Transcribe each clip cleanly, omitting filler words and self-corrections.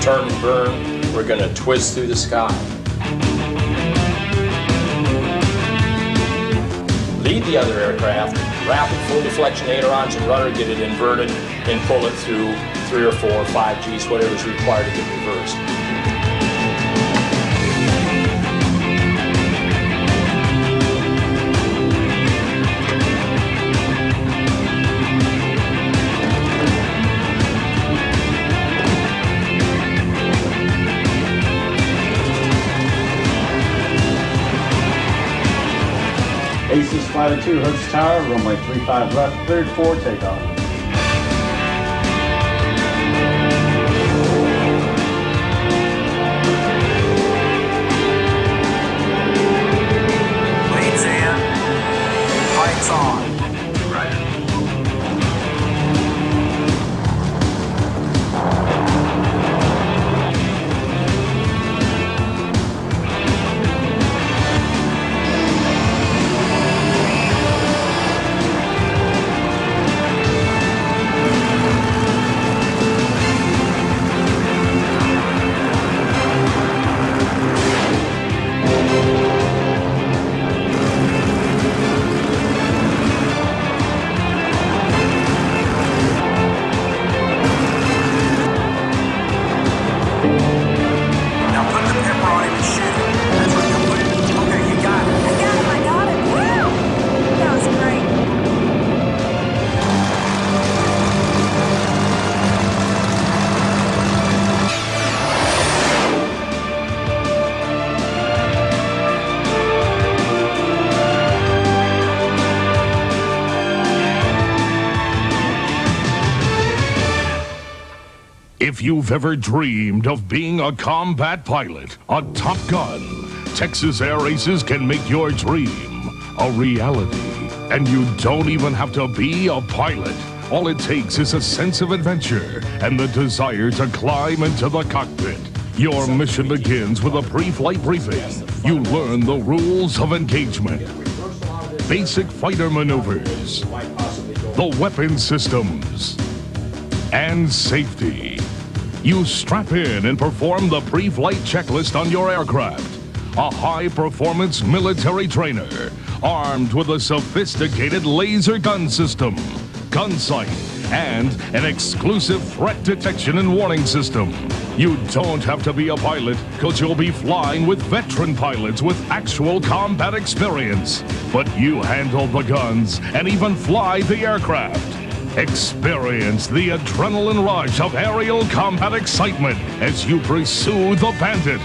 turn and burn, we're going to twist through the sky. Lead the other aircraft, rapid full deflection ailerons and rudder, get it inverted, and pull it through 3 or 4 or 5 Gs, whatever is required to get reversed. Aces flight of 2, Hertz Tower, runway 35 left, cleared for takeoff. Leads in, lights on. Right. If you've ever dreamed of being a combat pilot, a Top Gun, Texas Air Aces can make your dream a reality. And you don't even have to be a pilot. All it takes is a sense of adventure and the desire to climb into the cockpit. Your mission begins with a pre-flight briefing. You learn the rules of engagement, basic fighter maneuvers, the weapon systems, and safety. You strap in and perform the pre-flight checklist on your aircraft. A high-performance military trainer, armed with a sophisticated laser gun system, gun sight, and an exclusive threat detection and warning system. You don't have to be a pilot, because you'll be flying with veteran pilots with actual combat experience. But you handle the guns and even fly the aircraft. Experience the adrenaline rush of aerial combat excitement as you pursue the bandit.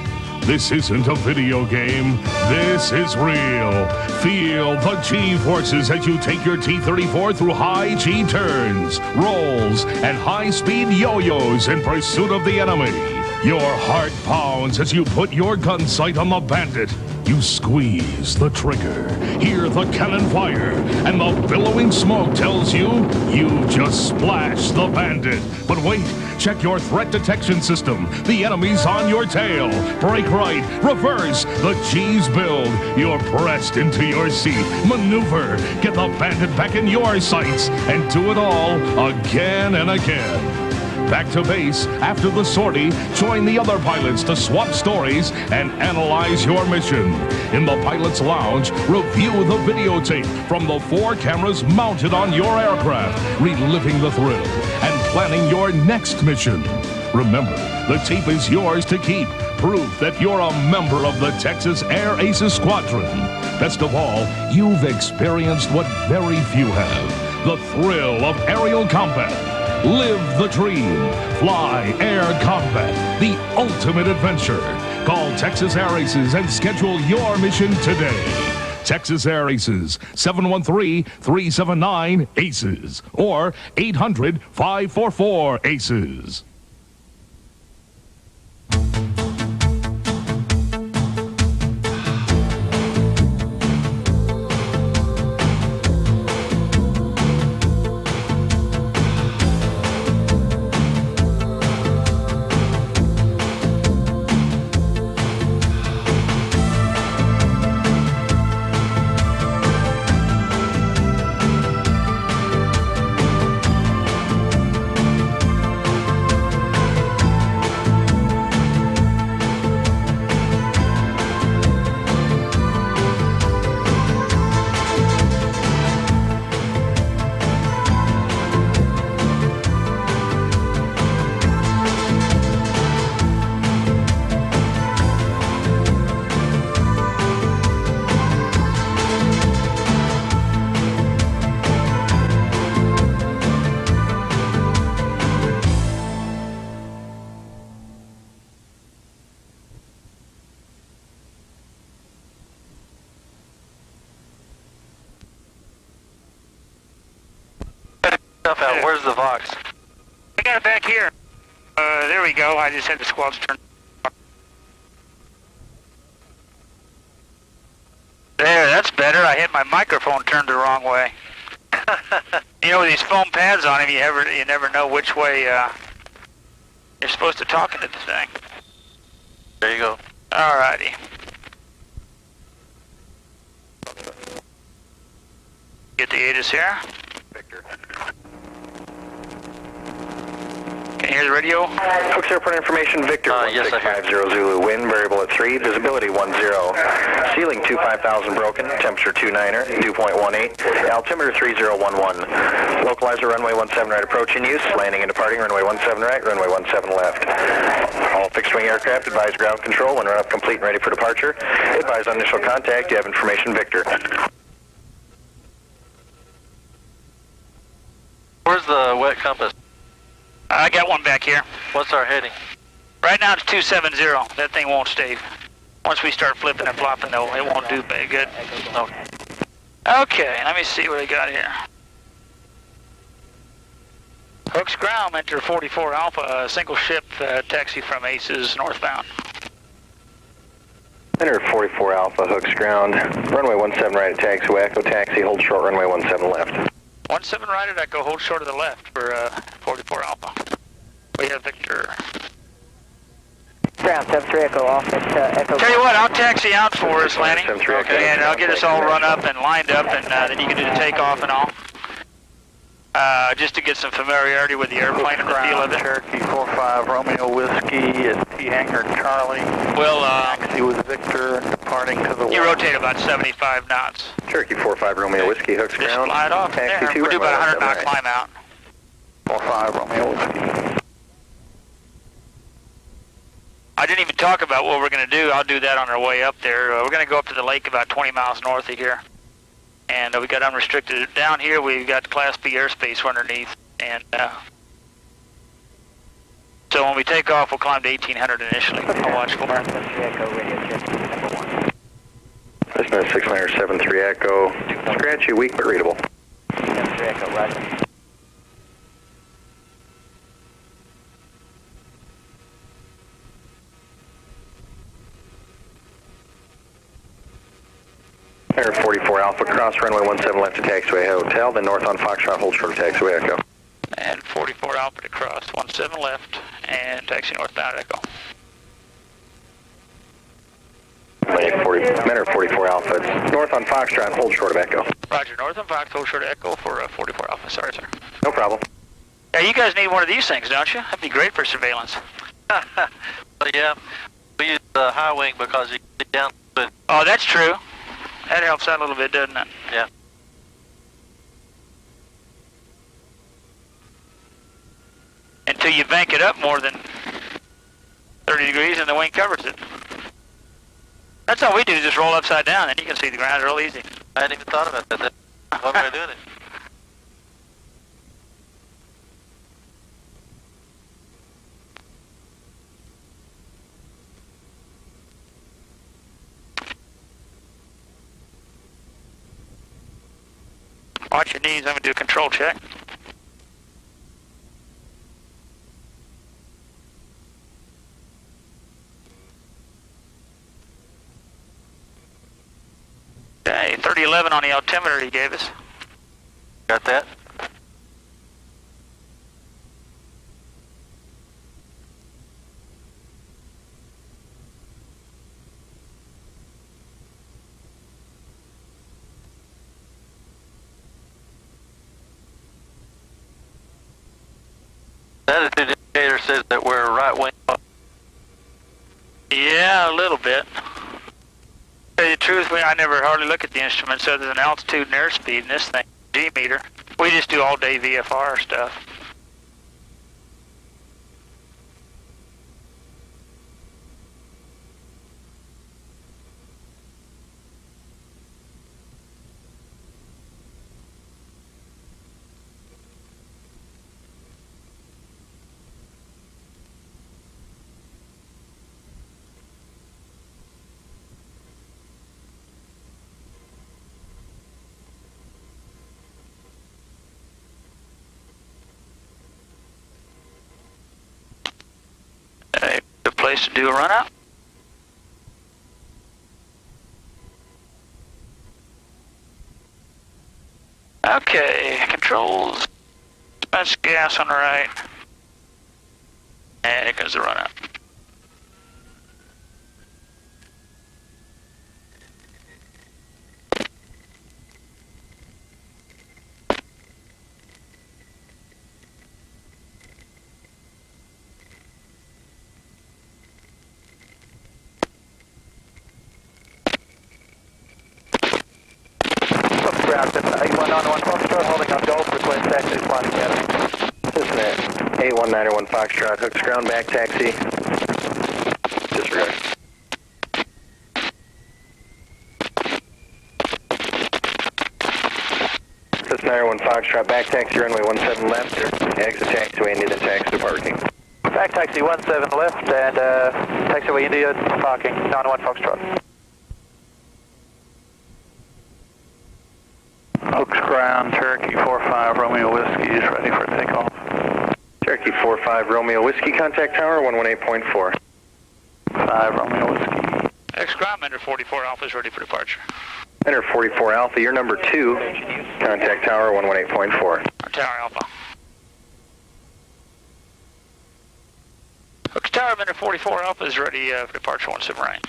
This isn't a video game. This is real. Feel the G-forces as you take your T-34 through high G turns, rolls, and high-speed yo-yos in pursuit of the enemy. Your heart pounds as you put your gun sight on the bandit. You squeeze the trigger, hear the cannon fire, and the billowing smoke tells you just splashed the bandit. But wait, check your threat detection system. The enemy's on your tail. Brake right, reverse, the G's build. You're pressed into your seat. Maneuver, get the bandit back in your sights, and do it all again and again. Back to base, after the sortie, join the other pilots to swap stories and analyze your mission. In the pilot's lounge, review the videotape from the 4 cameras mounted on your aircraft, reliving the thrill and planning your next mission. Remember, the tape is yours to keep, proof that you're a member of the Texas Air Aces Squadron. Best of all, you've experienced what very few have, the thrill of aerial combat. Live the dream. Fly air combat. The ultimate adventure. Call Texas Air Aces and schedule your mission today. Texas Air Aces, 713-379-ACES or 800-544-ACES. Stuff out. Where's the Vox? I got it back here. There we go. I just had the squads turn. There, that's better. I hit my microphone turned the wrong way. You know, with these foam pads on them, you never know which way you're supposed to talk into the thing. There you go. Alrighty. Get the ATIS here. Victor. Can you hear the radio? Hooks Airport information, Victor. Yes, I hear. 1650 Zulu, wind variable at 3, visibility 10. Ceiling 25,000 broken, temperature 29er, dew point 18, altimeter 3011. Localizer runway 17 right approach in use, landing and departing runway 17 right, runway 17 left. All fixed wing aircraft advise ground control when run up complete and ready for departure. Advise on initial contact, you have information, Victor. Where's the wet compass? I got one back here. What's our heading? Right now it's 270. That thing won't stay. Once we start flipping and flopping, though, it won't do very good. Okay. Okay, let me see what I got here. Hooks ground, enter 44 Alpha, single ship taxi from Aces northbound. Enter 44 Alpha, Hooks ground, runway 17 right at taxiway, Echo taxi, hold short runway 17 left. 17 right at Echo, hold short of the left for 44 Alpha. We have Victor. Ground 73 Echo off at Echo. Tell you what, I'll taxi out for us, Lanny. 73 Echo. Okay, and I'll get us all run up and lined up, and then you can do the takeoff and all. Just to get some familiarity with the airplane and the feel of it. Cherokee 45 Romeo Whiskey at T Hangar Charlie. We'll Taxi with Victor and departing to the you west. rotate about 75 knots. Cherokee 45 Romeo Whiskey, Hooks Just ground. fly it off Taxi there. 2 We'll do about a 100 knot right. climb out. 45 Romeo Whiskey. I didn't even talk about what we're going to do. I'll do that on our way up there. We're going to go up to the lake about 20 miles north of here. And we got unrestricted. Down here, we've got Class B airspace underneath. And so when we take off, we'll climb to 1800 initially. I'll watch for it. 73 Echo, radio check number 1. Cessna 6973 Echo. Scratchy, weak, but readable. 73 Echo, roger. Air 44 Alpha, cross runway 17 left to taxiway hotel, then north on Foxtrot, hold short of taxiway Echo. And 44 Alpha to cross, 17 left, and taxi northbound Echo. Menor 44 Alpha, it's north on Foxtrot, hold short of Echo. Roger, north on Fox, hold short of Echo for 44 Alpha. Sorry, sir. No problem. Yeah, you guys need one of these things, don't you? That'd be great for surveillance. Well, yeah, we use the high wing because you get down to it. Oh, that's true. That helps out a little bit, doesn't it? Yeah. Until you bank it up more than 30 degrees and the wing covers it. That's all we do, is just roll upside down, and you can see the ground real easy. I hadn't even thought about that. That's one way of doing it. Watch your knees, I'm going to do a control check. Okay, 3011 on the altimeter he gave us. Got that? That attitude indicator says that we're right wing. Yeah, a little bit. To tell you the truth, I never hardly look at the instruments other than altitude and airspeed and this thing, G meter. We just do all day VFR stuff. place to do a run out. Okay, controls. That's gas on the right. And here comes the run out. Holding on Gulf, request taxi to Quad Academy. Cincinnati, 8191 Foxtrot, hooks ground back taxi. Disregard. Cincinnati 1 Foxtrot, back taxi runway 17 left, exit taxiway India, then taxi to parking. Back taxi 17 left and taxiway India, parking, 91 Foxtrot. Hooks ground, Cherokee 45 Romeo Whiskey is ready for takeoff. Cherokee 45 Romeo Whiskey, contact tower 118.4. 5 Romeo Whiskey. X-Ground, Enter 44 Alpha is ready for departure. Enter 44 Alpha, you're number 2, contact tower 118.4. Tower Alpha. Hooks Tower, Enter 44 Alpha is ready for departure 17 right.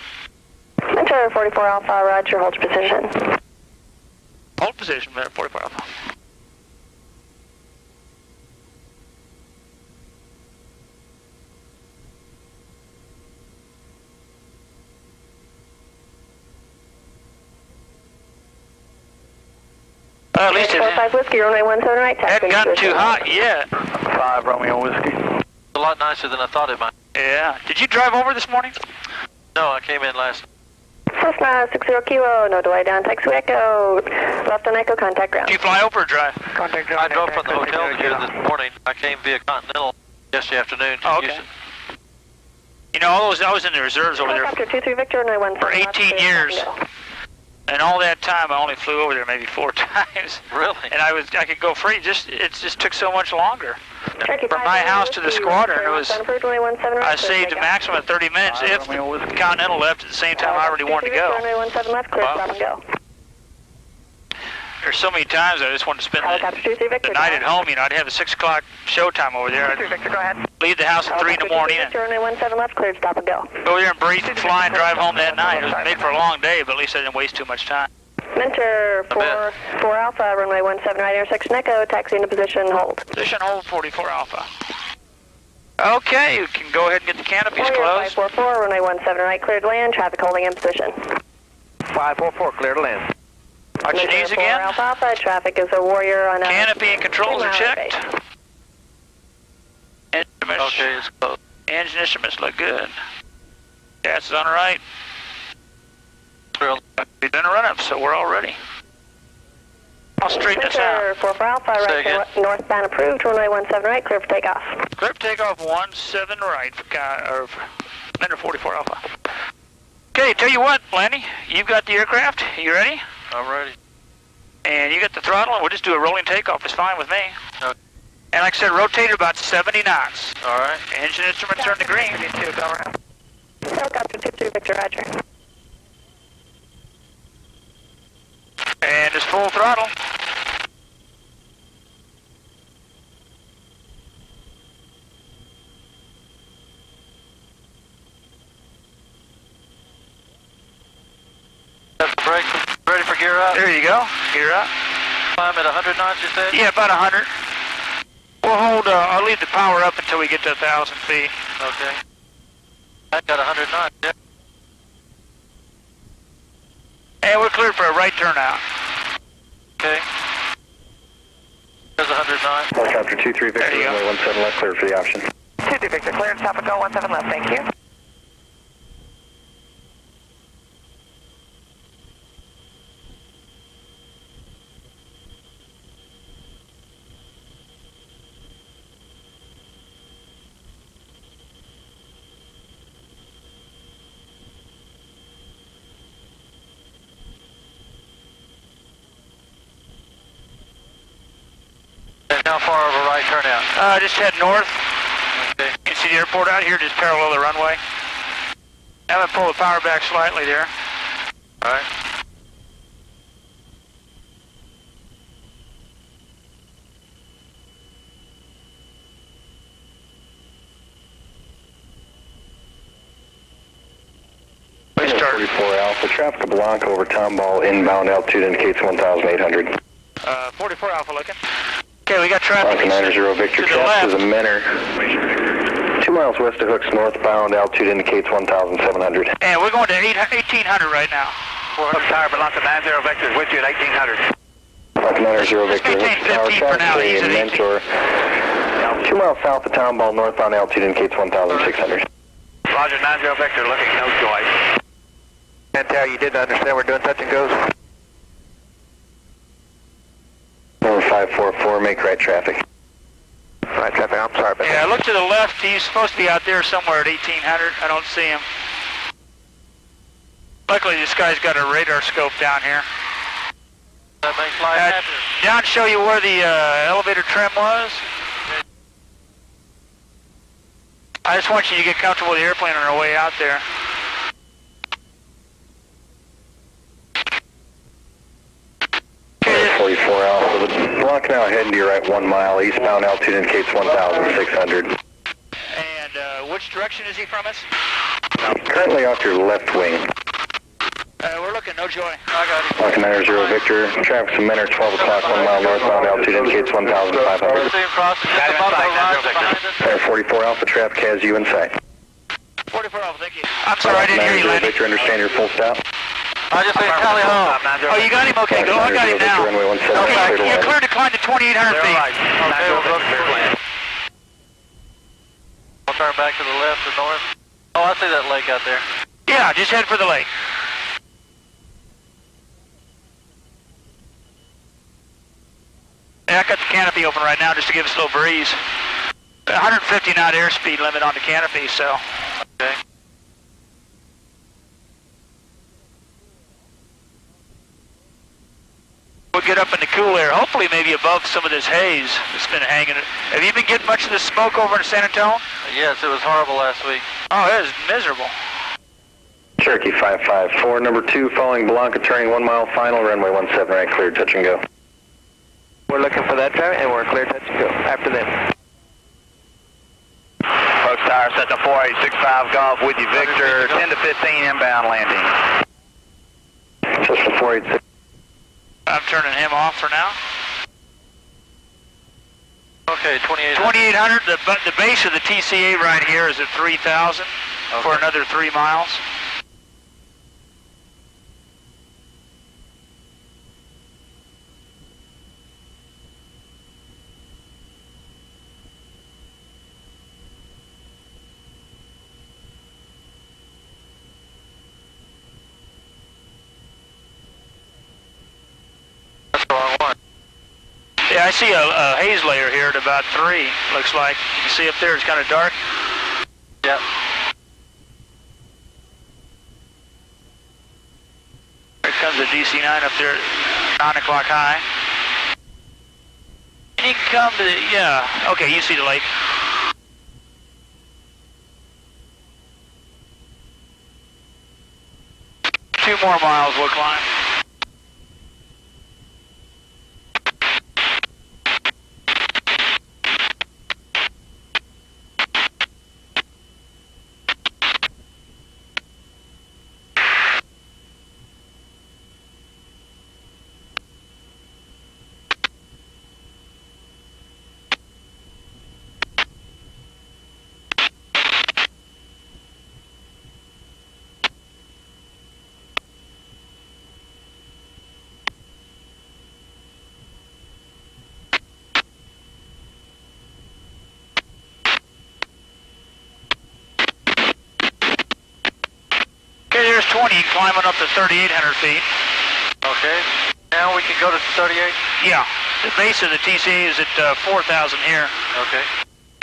Enter 44 Alpha, roger, hold your position. Hold position, Enter 44 Alpha. At least it 45 Whiskey, runway 17 right, hadn't gotten too hot yet. 5 Romeo Whiskey. A lot nicer than I thought it might. Yeah. Did you drive over this morning? No, I came in last. Cessna 60 Kilo, no delay down, taxi Echo, left on Echo, contact ground. Did you fly over or drive? Contact I drove from the hotel to here this morning. I came via Continental yesterday afternoon. Oh, okay. You know, I was in the reserves over there Helicopter 23 Victor, runway 17 for left, 18 clear, years. stop and go. And all that time, I only flew over there maybe 4 times. Really? And I could go free. It just took so much longer. Cherokee From 5 my Romeo house to the Whiskey, squadron, it runway was 17 approved, runway 17 right, I clear, saved a take off. maximum of 30 minutes if Continental left at the same time I already wanted to go. Runway 17 left, clear, Wow. stop and go. There's so many times I just wanted to spend Helicopter 23 Victor, the night at home. You know, I'd have a 6 o'clock showtime over there. I'd Victor, go ahead. leave the house at 3 in the morning and Victor, runway 17 left, clear, stop and go. go there and breathe and fly and drive home that night. It was made for a long day, but at least I didn't waste too much time. Mentor 4 Alpha, runway 17 right, intersection Echo, taxi into position, hold. Position hold 44 Alpha. Okay, you can go ahead and get the canopies Warrior closed. 544, runway 17 right, cleared to land, traffic holding in position. 544, clear to land. Watch your knees again. Alpha Alpha, traffic is a Warrior on a... Canopy and controls are 3 mile checked. base. Instruments. Okay, it's closed. Engine instruments look good. Gas is on the right. We've done a run-up, so we're all ready. I'll straighten this Mentor out. 4 Alpha, Say right, again. northbound approved, runway 17 right, clear for takeoff. Clear takeoff 17 right for Mentor 44 Alpha. Okay, tell you what, Lanny, you've got the aircraft. You ready? I'm ready. And you got the throttle, and we'll just do a rolling takeoff. It's fine with me. Okay. And like I said, rotate at about 70 knots. All right. Engine instruments are in the green. Helicopter 23 Victor, roger. And it's full throttle. That's the brake. Ready for gear up? There you go. Gear up. Climb at 100 knots, you said? Yeah, about 100. We'll hold, I'll leave the power up until we get to 1,000 feet. Okay. I got 100 knots, yeah. And we're cleared for a right turnout. Okay. There's 100 knots. Helicopter 23 Victor, There you go. runway 17 left, clear for the option. 23 Victor, cleared, stop and go, 17 left, thank you. And how far of a right turnout? Just head north. Okay. You can see the airport out here, just parallel the runway. I'm going to pull the power back slightly there. All right. Start. 44 Alpha, traffic Blanca over Tomball, inbound altitude indicates 1,800. 44 Alpha looking. Okay, we got traffic. Blanca 90 Victor, traffic is a Menor. 2 miles west of Hooks, northbound, altitude indicates 1,700. And we're going to 1800 right now. Hooks Tower, Blanca 90 Victor is with you at 1800. Blanca 90 Victor, maintain Hooks Tower, 15 for now, traffic he's at 18. Mentor. 2 miles south of Tomball, northbound, altitude indicates 1,600. Roger, 90 Victor, looking no joy. Can't tell you didn't understand we're doing touch and goes. Number 544, make right traffic. Right traffic, I'm sorry about Yeah, look to the left. He's supposed to be out there somewhere at 1800. I don't see him. Luckily, this guy's got a radar scope down here. That makes life happier. Down to show you where the elevator trim was. I just want you to get comfortable with the airplane on our way out there. Okay. 44 Alpha, the block now heading to your right 1 mile, eastbound altitude indicates 1,600. And which direction is he from us? Currently off your left wing. We're looking, no joy. I got it. Blanca 90 Victor, traffic from Menor, 12 o'clock, 1 mile northbound, altitude indicates 1,500. Same crossing, just above the horizon behind us. Air 44 Alpha, traffic has you in sight. 44 Alpha, thank you. I'm sorry, I didn't hear you, Lanny. Victor, understand your full stop. I just say tally ho. Oh, you got him? Okay, go. I got him now. Okay, you're clear to climb to 2,800 feet. Okay, we'll go clear land. We'll turn back to the left or north. Oh, I see that lake out there. Yeah, just head for the lake. Yeah, I got the canopy open right now just to give us a little breeze. 150 knot airspeed limit on the canopy, so. Okay. We'll get up in the cool air, hopefully maybe above some of this haze that's been hanging. Have you been getting much of this smoke over in San Antonio? Yes, it was horrible last week. Oh, it was miserable. Cherokee 554, number 2, following Blanca, turning 1 mile final, runway 17 right, clear, touch and go. We're looking for that traffic and we're clear touch and go after them. Hooks Tower, set to 4865 Golf with you, Victor, 10 to 15 inbound landing. Cessna 486. I'm turning him off for now. Okay, 2800. 2,800, the base of the TCA right here is at 3,000 for another 3 miles. That's the wrong one. Yeah, I see a haze layer here at about 3, looks like. You see up there, it's kind of dark. Yep. There comes the DC-9 up there at 9 o'clock high. And you can come to the, yeah, okay, you see the lake. Two more miles we'll climb. Okay, there's 20 climbing up to 3,800 feet. Okay. Now we can go to 38? Yeah, the base of the TCA is at 4,000 here. Okay.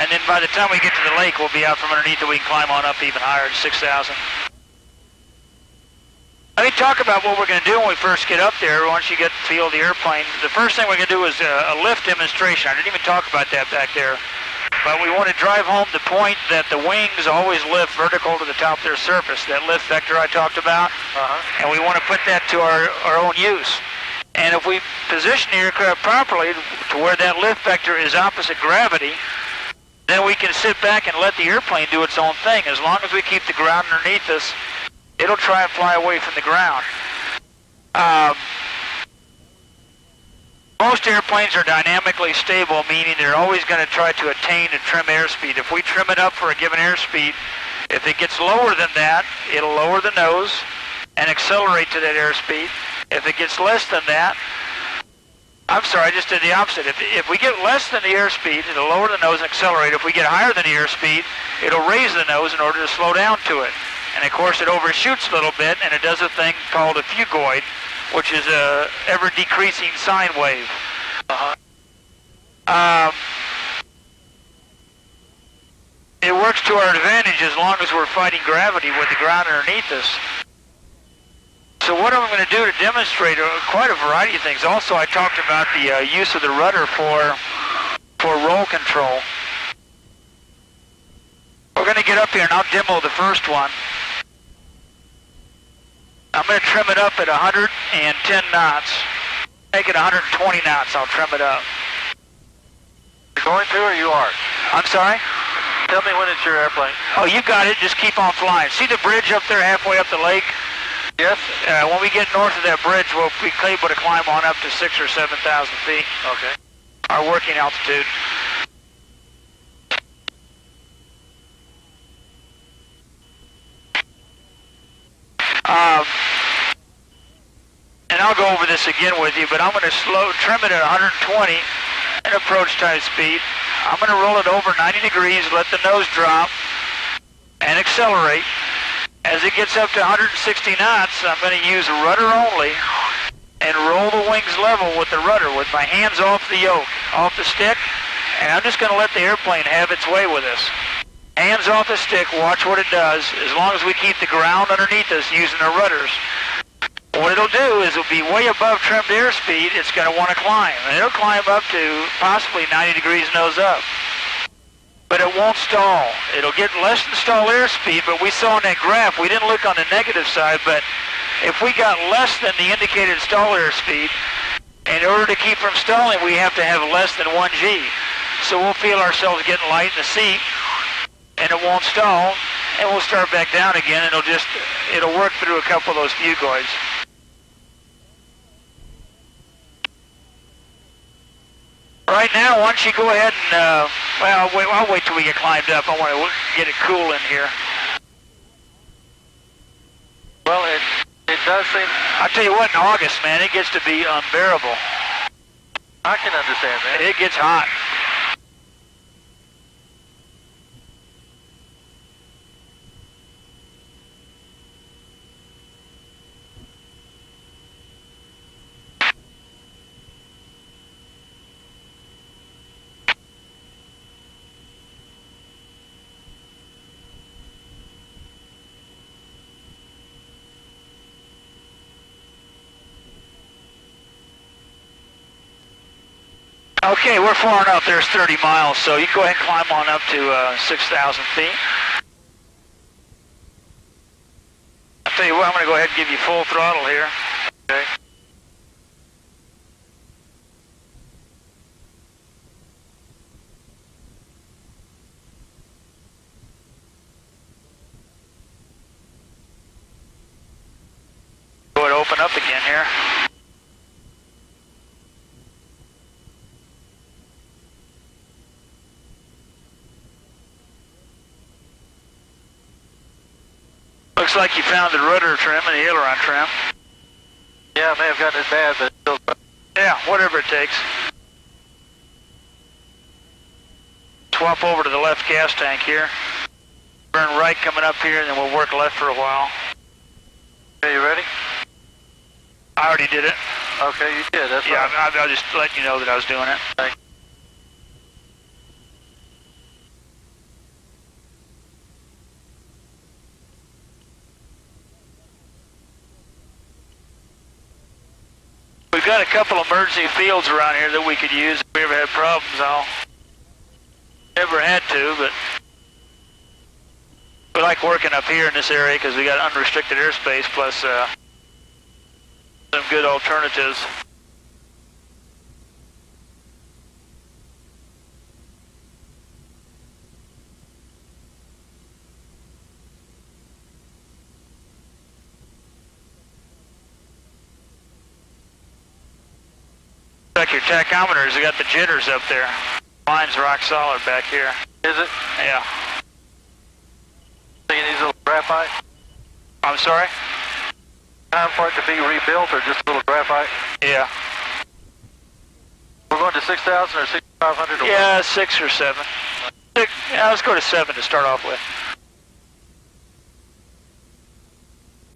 And then by the time we get to the lake, we'll be out from underneath it. We can climb on up even higher to 6,000. Let me talk about what we're going to do when we first get up there, once you get to feel the airplane. The first thing we're going to do is a lift demonstration. I didn't even talk about that back there. But we want to drive home the point that the wings always lift vertical to the top of their surface, that lift vector I talked about, and we want to put that to our own use. And if we position the aircraft properly to where that lift vector is opposite gravity, then we can sit back and let the airplane do its own thing. As long as we keep the ground underneath us, it'll try and fly away from the ground. Most airplanes are dynamically stable, meaning they're always going to try to attain a trim airspeed. If we trim it up for a given airspeed, if it gets lower than that, it'll lower the nose and accelerate to that airspeed. If it gets less than that, I'm sorry, I just did the opposite. If we get less than the airspeed, it'll lower the nose and accelerate. If we get higher than the airspeed, it'll raise the nose in order to slow down to it. And of course, it overshoots a little bit, and it does a thing called a phugoid, which is a ever-decreasing sine wave. It works to our advantage as long as we're fighting gravity with the ground underneath us. So what I'm going to do to demonstrate quite a variety of things. Also, I talked about the use of the rudder for roll control. We're going to get up here and I'll demo the first one. I'm going to trim it up at 110 knots. Make it 120 knots. I'll trim it up. You're going to or you are? I'm sorry? Tell me when it's your airplane. Oh, you got it. Just keep on flying. See the bridge up there halfway up the lake? Yes. When we get north of that bridge, we'll be able to climb on up to 6,000 or 7,000 feet. Okay. Our working altitude. And I'll go over this again with you, but I'm going to trim it at 120 and approach type speed. I'm going to roll it over 90 degrees, let the nose drop, and accelerate. As it gets up to 160 knots, I'm going to use rudder only and roll the wings level with the rudder with my hands off the yoke, off the stick, and I'm just going to let the airplane have its way with us. Hands off the stick, watch what it does, as long as we keep the ground underneath us using the rudders. What it'll do is it'll be way above trimmed airspeed. It's going to want to climb, and it'll climb up to possibly 90 degrees nose up. But it won't stall. It'll get less than stall airspeed, but we saw in that graph, we didn't look on the negative side, but if we got less than the indicated stall airspeed, in order to keep from stalling, we have to have less than 1 G. So we'll feel ourselves getting light in the seat, and it won't stall, and we'll start back down again, and it'll work through a couple of those phugoids. Right now, why don't you go ahead and, I'll wait till we get climbed up. I want to get it cool in here. Well, it does seem... I'll tell you what, in August, man, it gets to be unbearable. I can understand that. It gets hot. Okay, we're far enough. There's 30 miles, so you go ahead and climb on up to 6,000 feet. I'll tell you what, I'm going to go ahead and give you full throttle here. Okay. Go ahead and open up again here. Looks like you found the rudder trim and the aileron trim. Yeah, I may have gotten it bad, but still... Yeah, whatever it takes. Swap over to the left gas tank here. Burn right coming up here, and then we'll work left for a while. Okay, you ready? I already did it. Okay, you did. That's yeah, right. I'll just let you know that I was doing it. Thanks. We've got a couple emergency fields around here that we could use if we ever had problems. Never had to, but we like working up here in this area because we got unrestricted airspace plus some good alternatives. Check your tachometers, we got the jitters up there. Mine's rock solid back here. Is it? Yeah. Think it needs a little graphite? I'm sorry? Time for it to be rebuilt or just a little graphite? Yeah. We're going to 6,000 or 6,500? Or Yeah, 6 or 7. Yeah, let's go to 7 to start off with.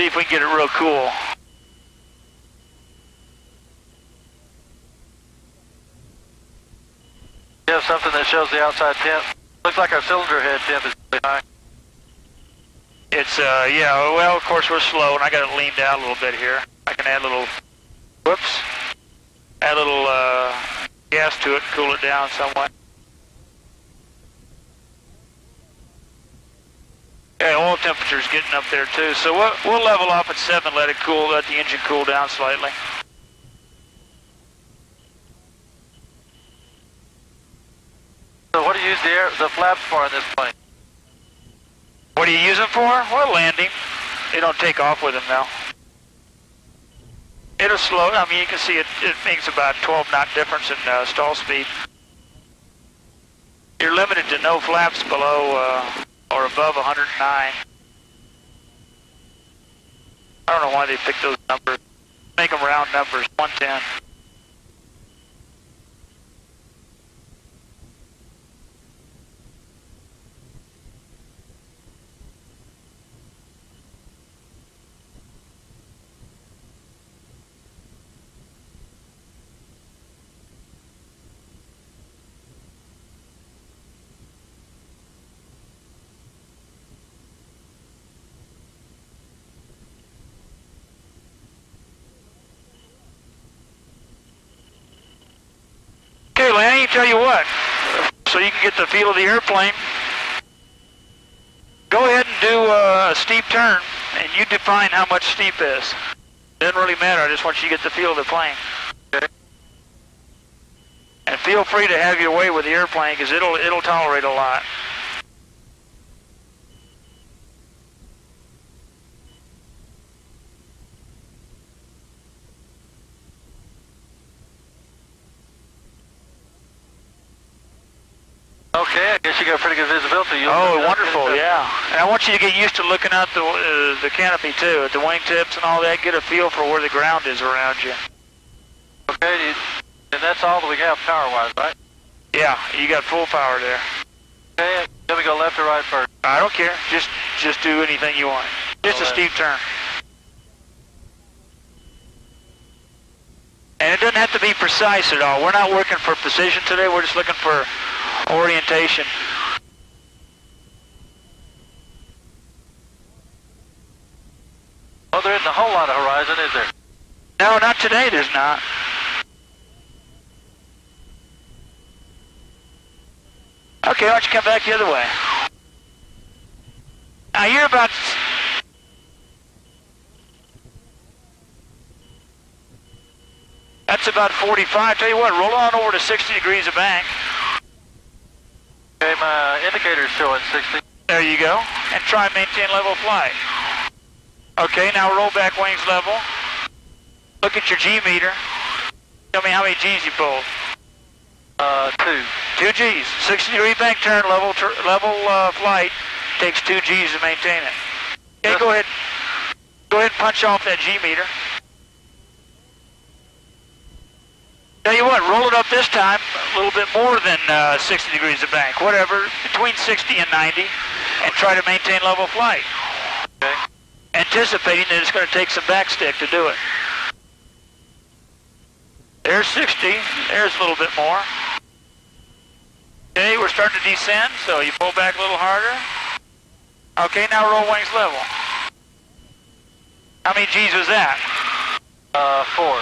See if we can get it real cool. You have something that shows the outside temp? Looks like our cylinder head temp is really high. It's, yeah, well, of course we're slow, and I got it leaned out a little bit here. I can add a little, whoops, add a little gas to it and cool it down somewhat. Yeah, oil temperature's getting up there too, so we'll level off at 7, let it cool, let the engine cool down slightly. So what do you use the flaps for in this plane? What do you use them for? Well, landing. You don't take off with them now. It'll slow. I mean, you can see it makes about 12 knot difference in stall speed. You're limited to no flaps below or above 109. I don't know why they picked those numbers. Make them round numbers, 110. Okay, Lanny, tell you what, so you can get the feel of the airplane, go ahead and do a steep turn, and you define how much steep is. Doesn't really matter, I just want you to get the feel of the plane. Okay. And feel free to have your way with the airplane, because it'll tolerate a lot. Okay, I guess you got pretty good visibility. Oh, wonderful, yeah. And I want you to get used to looking out the canopy, too, at the wingtips and all that. Get a feel for where the ground is around you. Okay, and that's all that we have power-wise, right? Yeah, you got full power there. Okay, let me go left or right first. I don't care. Just do anything you want. Just a steep turn. And it doesn't have to be precise at all. We're not working for precision today. We're just looking for orientation. Oh, there isn't a whole lot of horizon, is there? No, not today, there's not. Okay, why don't you come back the other way? Now you're about... That's about 45. Tell you what, roll on over to 60 degrees of bank. Okay, my indicator's showing 60. There you go. And try and maintain level flight. Okay, now roll back wings level. Look at your G meter. Tell me how many G's you pulled. 2. 2 G's. 60 degree bank turn, level flight. Takes 2 G's to maintain it. Okay, Yes. go ahead. Go ahead and punch off that G meter. Tell you what, roll it up this time a little bit more than 60 degrees of bank. Whatever, between 60 and 90, and try to maintain level flight. Okay. Anticipating that it's going to take some backstick to do it. There's 60. There's a little bit more. Okay, we're starting to descend, so you pull back a little harder. Okay, now roll wings level. How many G's was that? 4.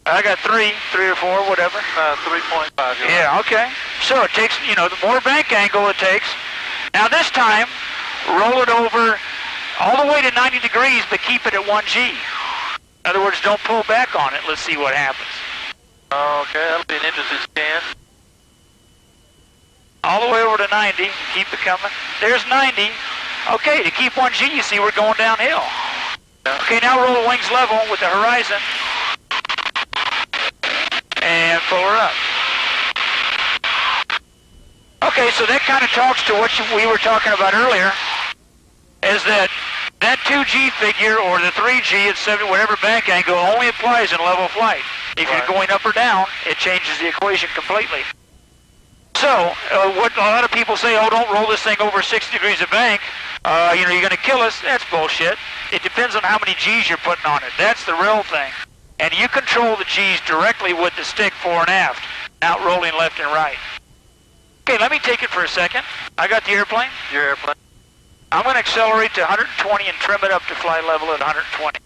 I got 3 or 4, whatever. 3.5. Yeah, okay. So it takes, the more bank angle it takes. Now this time, roll it over all the way to 90 degrees, but keep it at 1G. In other words, don't pull back on it. Let's see what happens. Okay, that'll be an interesting scan. All the way over to 90. Keep it coming. There's 90. Okay, to keep 1G, you see we're going downhill. Okay, now roll the wings level with the horizon. And pull her up. Okay, so that kind of talks to what we were talking about earlier, is that 2G figure or the 3G at 70, whatever bank angle, only applies in level flight. If you're going up or down, it changes the equation completely. So, what a lot of people say, oh, don't roll this thing over 60 degrees of bank, you're going to kill us. That's bullshit. It depends on how many G's you're putting on it. That's the real thing. And you control the G's directly with the stick fore and aft, not rolling left and right. Okay, let me take it for a second. I got the airplane. Your airplane. I'm going to accelerate to 120 and trim it up to flight level at 120.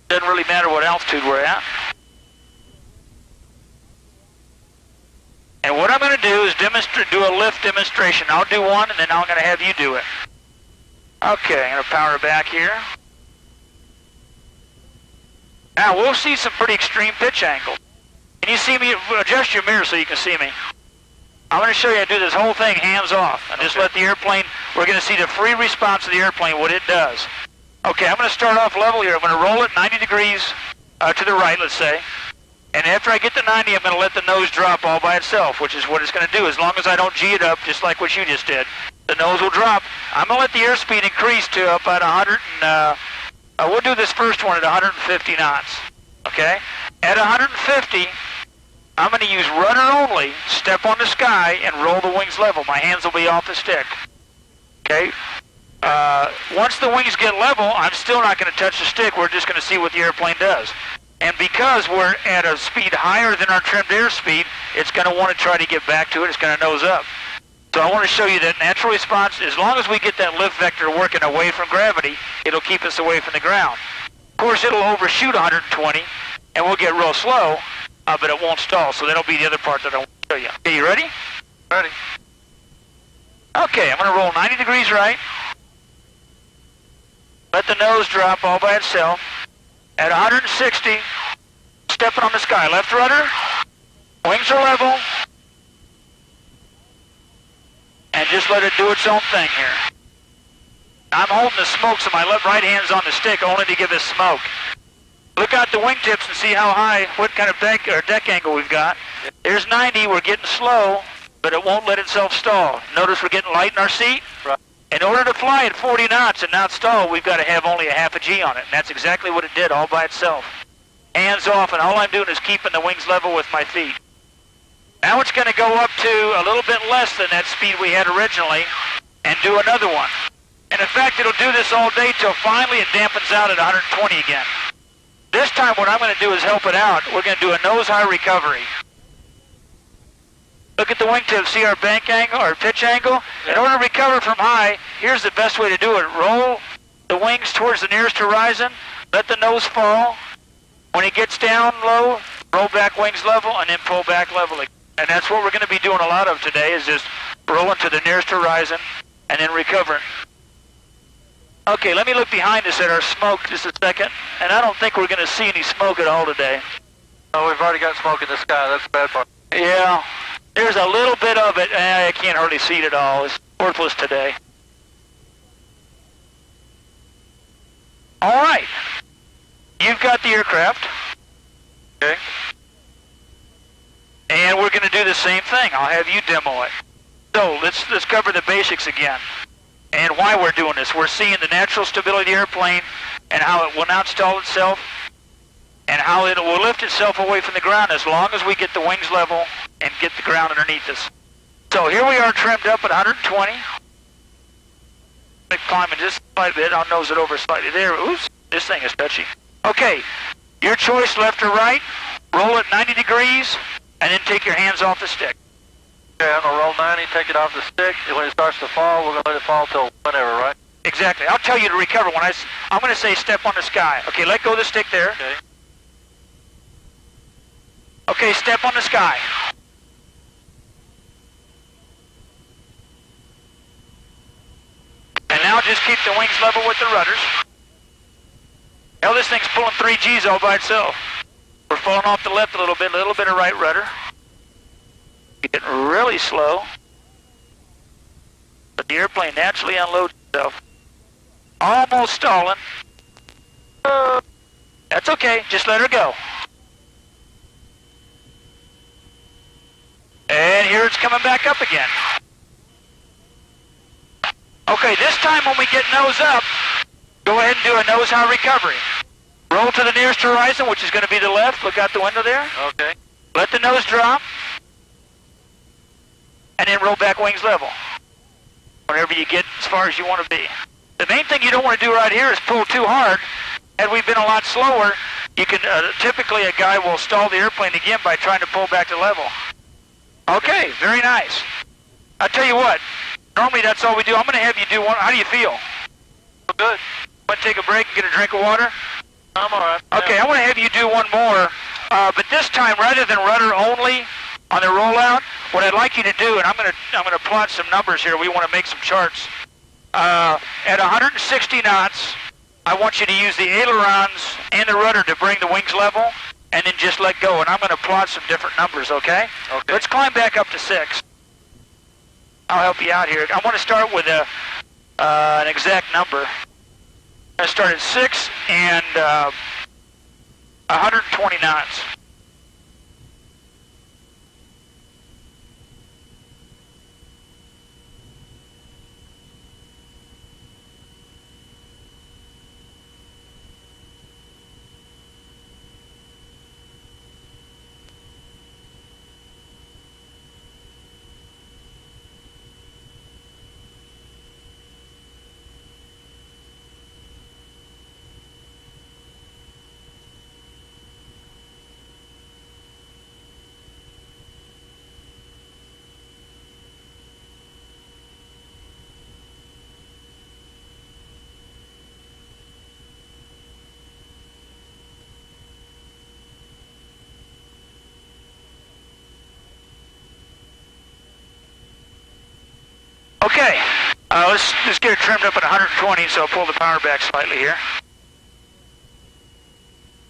Doesn't really matter what altitude we're at. And what I'm going to do is do a lift demonstration. I'll do one, and then I'm going to have you do it. Okay, I'm going to power back here. Now, we'll see some pretty extreme pitch angles. Can you see me? Adjust your mirror so you can see me. I'm going to show you how to do this whole thing hands off. And just let the airplane, we're going to see the free response of the airplane, what it does. Okay, I'm going to start off level here. I'm going to roll it 90 degrees to the right, let's say. And after I get to 90, I'm going to let the nose drop all by itself, which is what it's going to do. As long as I don't G it up, just like what you just did, the nose will drop. I'm going to let the airspeed increase to about 100 and, we'll do this first one at 150 knots, okay? At 150, I'm going to use rudder only, step on the sky, and roll the wings level. My hands will be off the stick, okay? Once the wings get level, I'm still not going to touch the stick. We're just going to see what the airplane does. And because we're at a speed higher than our trimmed airspeed, it's going to want to try to get back to it. It's going to nose up. So I want to show you that natural response, as long as we get that lift vector working away from gravity, it'll keep us away from the ground. Of course, it'll overshoot 120, and we'll get real slow, but it won't stall. So that'll be the other part that I want to show you. Okay, you ready? Ready. Okay, I'm going to roll 90 degrees right. Let the nose drop all by itself. At 160, stepping on the sky. Left rudder, wings are level, and just let it do its own thing here. I'm holding the smoke, so my right hand's on the stick only to give us smoke. Look out the wingtips and see how high, what kind of deck angle we've got. There's 90, we're getting slow, but it won't let itself stall. Notice we're getting light in our seat? Right. In order to fly at 40 knots and not stall, we've got to have only a half a G on it. And that's exactly what it did all by itself. Hands off, and all I'm doing is keeping the wings level with my feet. Now it's going to go up to a little bit less than that speed we had originally and do another one. And in fact, it'll do this all day till finally it dampens out at 120 again. This time what I'm going to do is help it out. We're going to do a nose-high recovery. Look at the wingtip. See our bank angle, our pitch angle? In order to recover from high, here's the best way to do it. Roll the wings towards the nearest horizon. Let the nose fall. When it gets down low, roll back wings level, and then pull back level again. And that's what we're going to be doing a lot of today, is just rolling to the nearest horizon and then recovering. Okay, let me look behind us at our smoke just a second. And I don't think we're going to see any smoke at all today. Oh, we've already got smoke in the sky. That's the bad part. Yeah. There's a little bit of it. I can't hardly see it at all. It's worthless today. All right. You've got the aircraft. Okay. And we're going to do the same thing. I'll have you demo it. So let's cover the basics again. And why we're doing this. We're seeing the natural stability of the airplane and how it will not stall itself and how it will lift itself away from the ground as long as we get the wings level and get the ground underneath us. So here we are trimmed up at 120. Climbing just a slight bit. I'll nose it over slightly there. Oops, this thing is touchy. Okay, your choice, left or right. Roll it 90 degrees and then take your hands off the stick. Okay, I'm going to roll 90, take it off the stick, and when it starts to fall, we're going to let it fall till whenever, right? Exactly. I'll tell you to recover when I'm going to say step on the sky. Okay, let go of the stick there. Okay. Okay, step on the sky. And now just keep the wings level with the rudders. Hell, this thing's pulling 3 Gs all by itself. We're falling off the left a little bit of right rudder. Getting really slow. But the airplane naturally unloads itself. Almost stalling. That's okay, just let her go. And here it's coming back up again. Okay, this time when we get nose up, go ahead and do a nose high recovery. Roll to the nearest horizon, which is going to be the left. Look out the window there. Okay. Let the nose drop. And then roll back wings level. Whenever you get as far as you want to be. The main thing you don't want to do right here is pull too hard. Had we been a lot slower, you can typically a guy will stall the airplane again by trying to pull back to level. Okay, very nice. I'll tell you what, normally that's all we do. I'm going to have you do one. How do you feel? Good. Want to take a break and get a drink of water? I'm all right. Okay, I want to have you do one more, but this time rather than rudder only on the rollout, what I'd like you to do, and I'm going to plot some numbers here. We want to make some charts. At 160 knots, I want you to use the ailerons and the rudder to bring the wings level, and then just let go. And I'm going to plot some different numbers, okay? Okay. Let's climb back up to 6. I'll help you out here. I want to start with an exact number. I start at 6 and 120 knots. Okay, let's get it trimmed up at 120, so I'll pull the power back slightly here.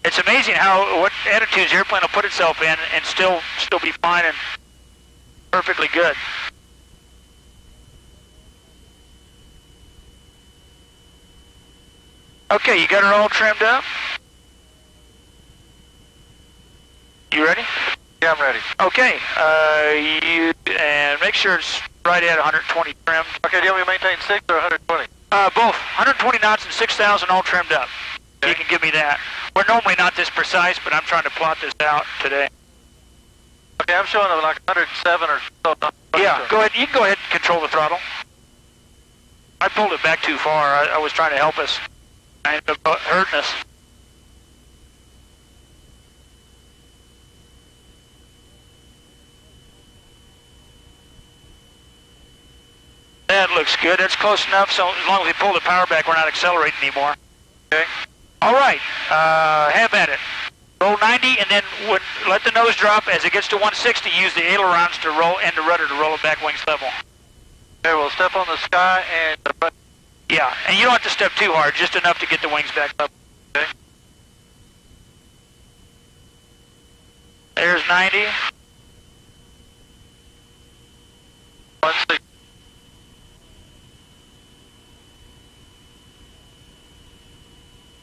It's amazing what attitudes the airplane will put itself in and still be fine and perfectly good. Okay, you got her all trimmed up? You ready? Yeah, I'm ready. Okay, and make sure it's right at 120 trimmed. Okay, do you want me to maintain 6 or 120? Both. 120 knots and 6,000 all trimmed up. Okay. You can give me that. We're normally not this precise, but I'm trying to plot this out today. Okay, I'm showing like 107 or so. Yeah, go ahead. You can go ahead and control the throttle. I pulled it back too far. I was trying to help us. I ended up hurting us. That looks good. That's close enough, so as long as we pull the power back, we're not accelerating anymore. Okay. All right. Have at it. Roll 90, and then let the nose drop. As it gets to 160, use the ailerons to roll and the rudder to roll it back wings level. Okay, we'll step on the sky and... Yeah, and you don't have to step too hard, just enough to get the wings back up. Okay. There's 90. 160.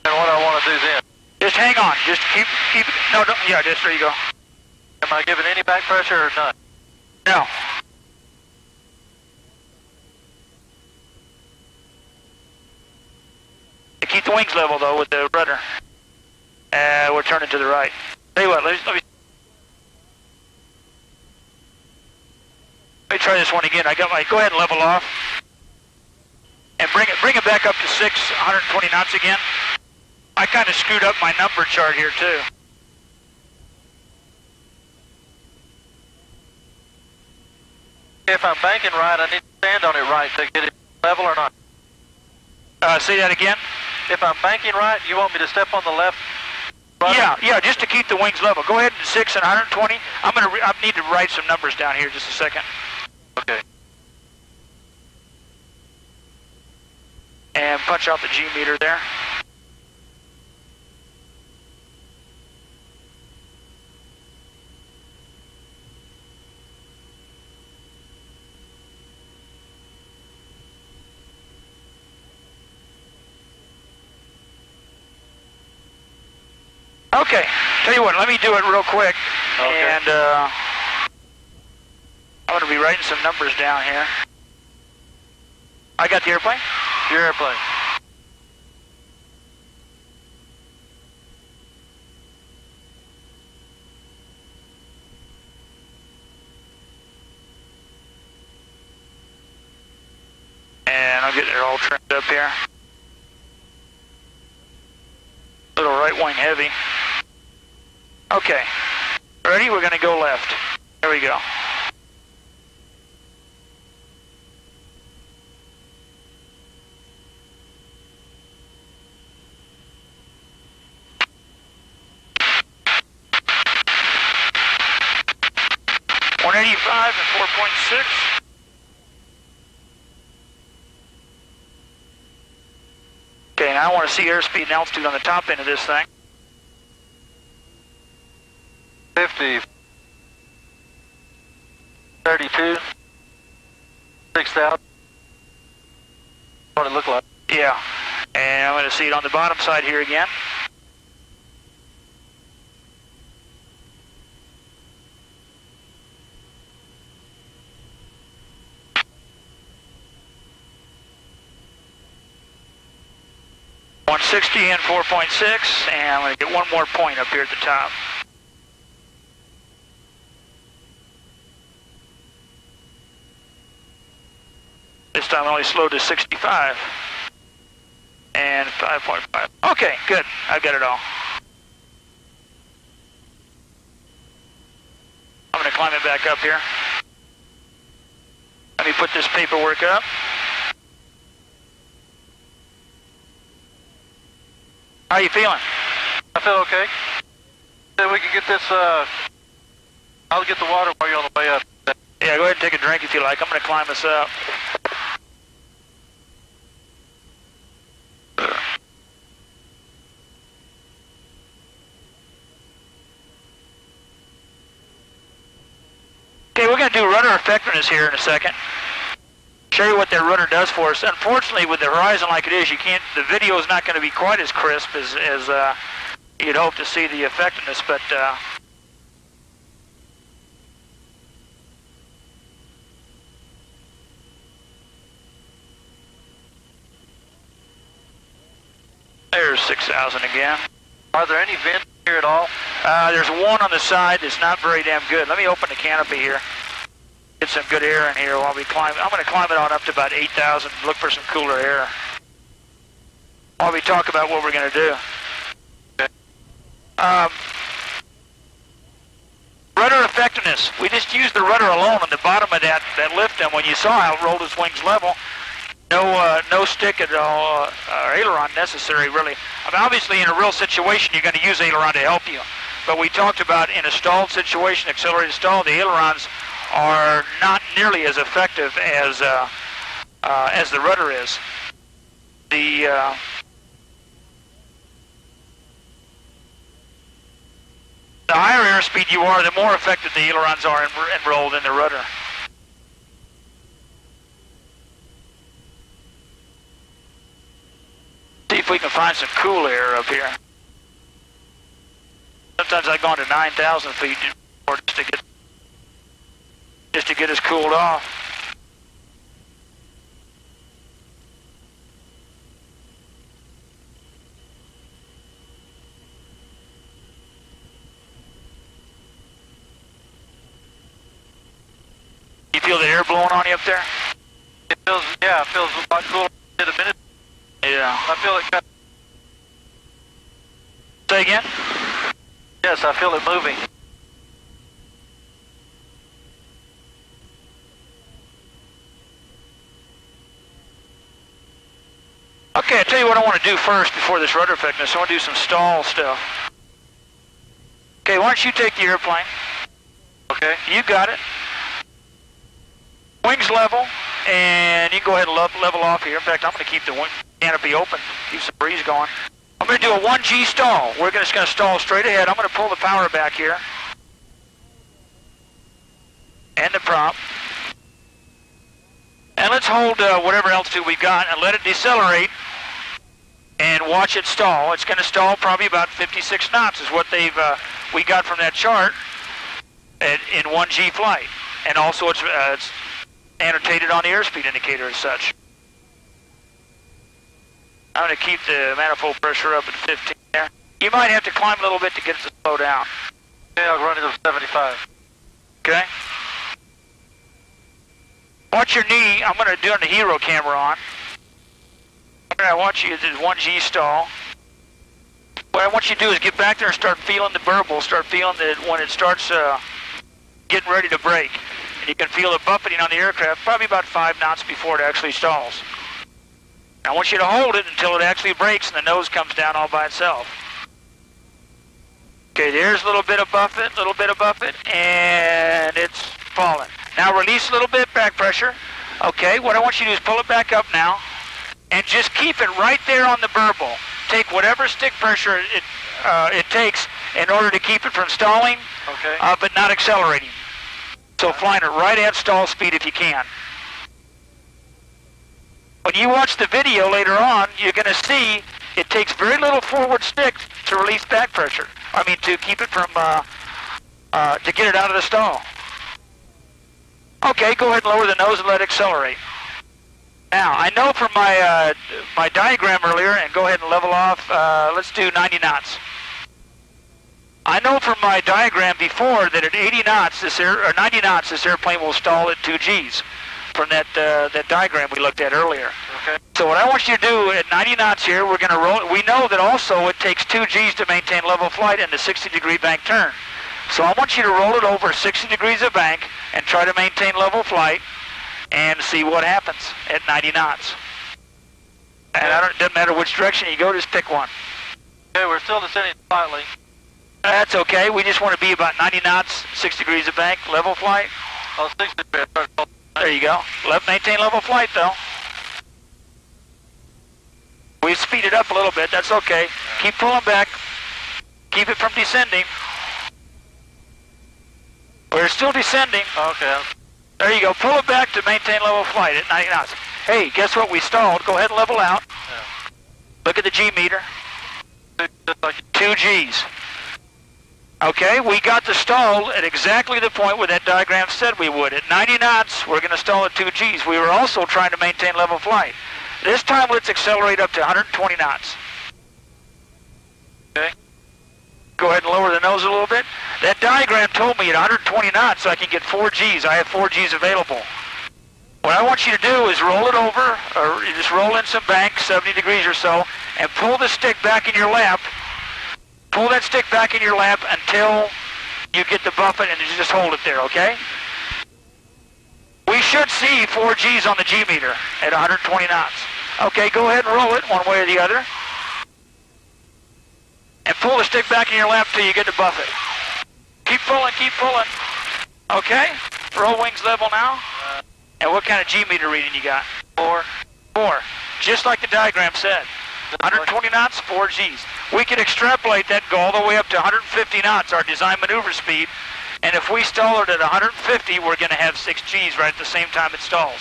And what I want to do then? Just hang on. Just keep it. No, don't, yeah, just there you go. Am I giving any back pressure or none? No. Keep the wings level, though, with the rudder. We're turning to the right. Tell you what, let me try this one again. Go ahead and level off. And bring it back up to 120 knots again. I kind of screwed up my number chart here, too. If I'm banking right, I need to stand on it right to get it level or not. Say that again? If I'm banking right, you want me to step on the left? Yeah, just to keep the wings level. Go ahead and 6 and 120. I need to write some numbers down here just a second. Okay. And punch out the G meter there. Okay, tell you what, let me do it real quick. Okay. And I'm going to be writing some numbers down here. I got the airplane? Your airplane. And I'm getting it all trimmed up here. Little right wing heavy. Okay. Ready? We're going to go left. There we go. .185 and 4.6. Okay, now I want to see airspeed and altitude on the top end of this thing. 50. 32. 6,000. What it look like? Yeah. And I'm going to see it on the bottom side here again. .160 and 4.6, and I'm going to get one more point up here at the top. This time I only slowed to 65 and 5.5. Okay, good. I've got it all. I'm going to climb it back up here. Let me put this paperwork up. How you feeling? I feel okay. Then we can get this, I'll get the water while you're on the way up. Yeah, go ahead and take a drink if you like. I'm going to climb this up. Okay, we're going to do rudder effectiveness here in a second. Show you what that rudder does for us. Unfortunately, with the horizon like it is, you can't. The video is not going to be quite as crisp as you'd hope to see the effectiveness, but there's 6,000 again. Are there any vents here at all? There's one on the side that's not very damn good. Let me open the canopy here. Get some good air in here while we climb. I'm going to climb it on up to about 8,000, look for some cooler air while we talk about what we're going to do. Okay. Rudder effectiveness. We just used the rudder alone on the bottom of that lift, and when you saw how it rolled its wings level, no stick at all, aileron necessary, really. I mean, obviously, in a real situation, you're going to use aileron to help you. But we talked about in a stalled situation, accelerated stall, the ailerons are not nearly as effective as the rudder is. The higher airspeed you are, the more effective the ailerons are enrolled in the rudder. See if we can find some cool air up here. Sometimes I've gone to 9,000 feet just to get us cooled off. You feel the air blowing on you up there? It feels a lot cooler than it did a minute. Yeah. I feel it kind of... Say again? Yes, I feel it moving. Okay, I'll tell you what I want to do first before this rudder effectiveness. I want to do some stall stuff. Okay, why don't you take the airplane? Okay. You got it. Wings level, and you can go ahead and level off here. In fact, I'm going to keep the wing canopy open, keep some breeze going. I'm going to do a 1G stall. We're just going to stall straight ahead. I'm going to pull the power back here. And the prop. And let's hold whatever altitude we've got and let it decelerate and watch it stall. It's going to stall probably about 56 knots is what we got from that chart in 1G flight. And also it's annotated on the airspeed indicator as such. I'm going to keep the manifold pressure up at 15 there. You might have to climb a little bit to get it to slow down. Okay, I'll run it to 75. Okay. Watch your knee. I'm going to do the hero camera on. I want you to do 1G stall. What I want you to do is get back there and start feeling the burble. Start feeling that when it starts getting ready to break. And you can feel the buffeting on the aircraft probably about 5 knots before it actually stalls. I want you to hold it until it actually breaks and the nose comes down all by itself. Okay, there's a little bit of buffet, and it's falling. Now release a little bit back pressure. Okay, what I want you to do is pull it back up now, and just keep it right there on the burble. Take whatever stick pressure it takes in order to keep it from stalling, okay, but not accelerating. So flying it right at stall speed if you can. When you watch the video later on, you're going to see it takes very little forward stick to release back pressure. I mean, to keep it from, to get it out of the stall. Okay, go ahead and lower the nose and let it accelerate. Now, I know from my my diagram earlier, and go ahead and level off, let's do 90 knots. I know from my diagram before that at 80 knots, or 90 knots, this airplane will stall at 2 Gs. From that diagram we looked at earlier. Okay. So what I want you to do at 90 knots here, we're going to roll. We know that also it takes 2 Gs to maintain level flight in the 60-degree bank turn. So I want you to roll it over 60 degrees of bank and try to maintain level flight and see what happens at 90 knots. And it doesn't matter which direction you go, just pick one. Okay, we're still descending slightly. That's okay. We just want to be about 90 knots, 6 degrees of bank, level flight. Oh, 60 degrees. There you go. Maintain level flight, though. We've speeded up a little bit. That's okay. Keep pulling back. Keep it from descending. We're still descending. Okay. There you go. Pull it back to maintain level flight at 90 knots. Hey, guess what? We stalled. Go ahead and level out. Yeah. Look at the G meter. 2 Gs. Okay, we got the stall at exactly the point where that diagram said we would. At 90 knots, we're going to stall at 2 Gs. We were also trying to maintain level flight. This time, let's accelerate up to 120 knots. Okay. Go ahead and lower the nose a little bit. That diagram told me at 120 knots I can get 4 Gs. I have 4 Gs available. What I want you to do is roll it over, or you just roll in some bank, 70 degrees or so, and pull the stick back in your lap. Pull that stick back in your lap until you get the buffet, and you just hold it there, okay? We should see 4 Gs on the G meter at 120 knots. Okay, go ahead and roll it one way or the other. And pull the stick back in your lap till you get the buffet. Keep pulling, keep pulling. Okay, roll wings level now. And what kind of G meter reading you got? 4. Just like the diagram said. 120 knots, 4 Gs. We can extrapolate that go all the way up to 150 knots, our design maneuver speed. And if we stall it at 150, we're going to have 6 Gs right at the same time it stalls,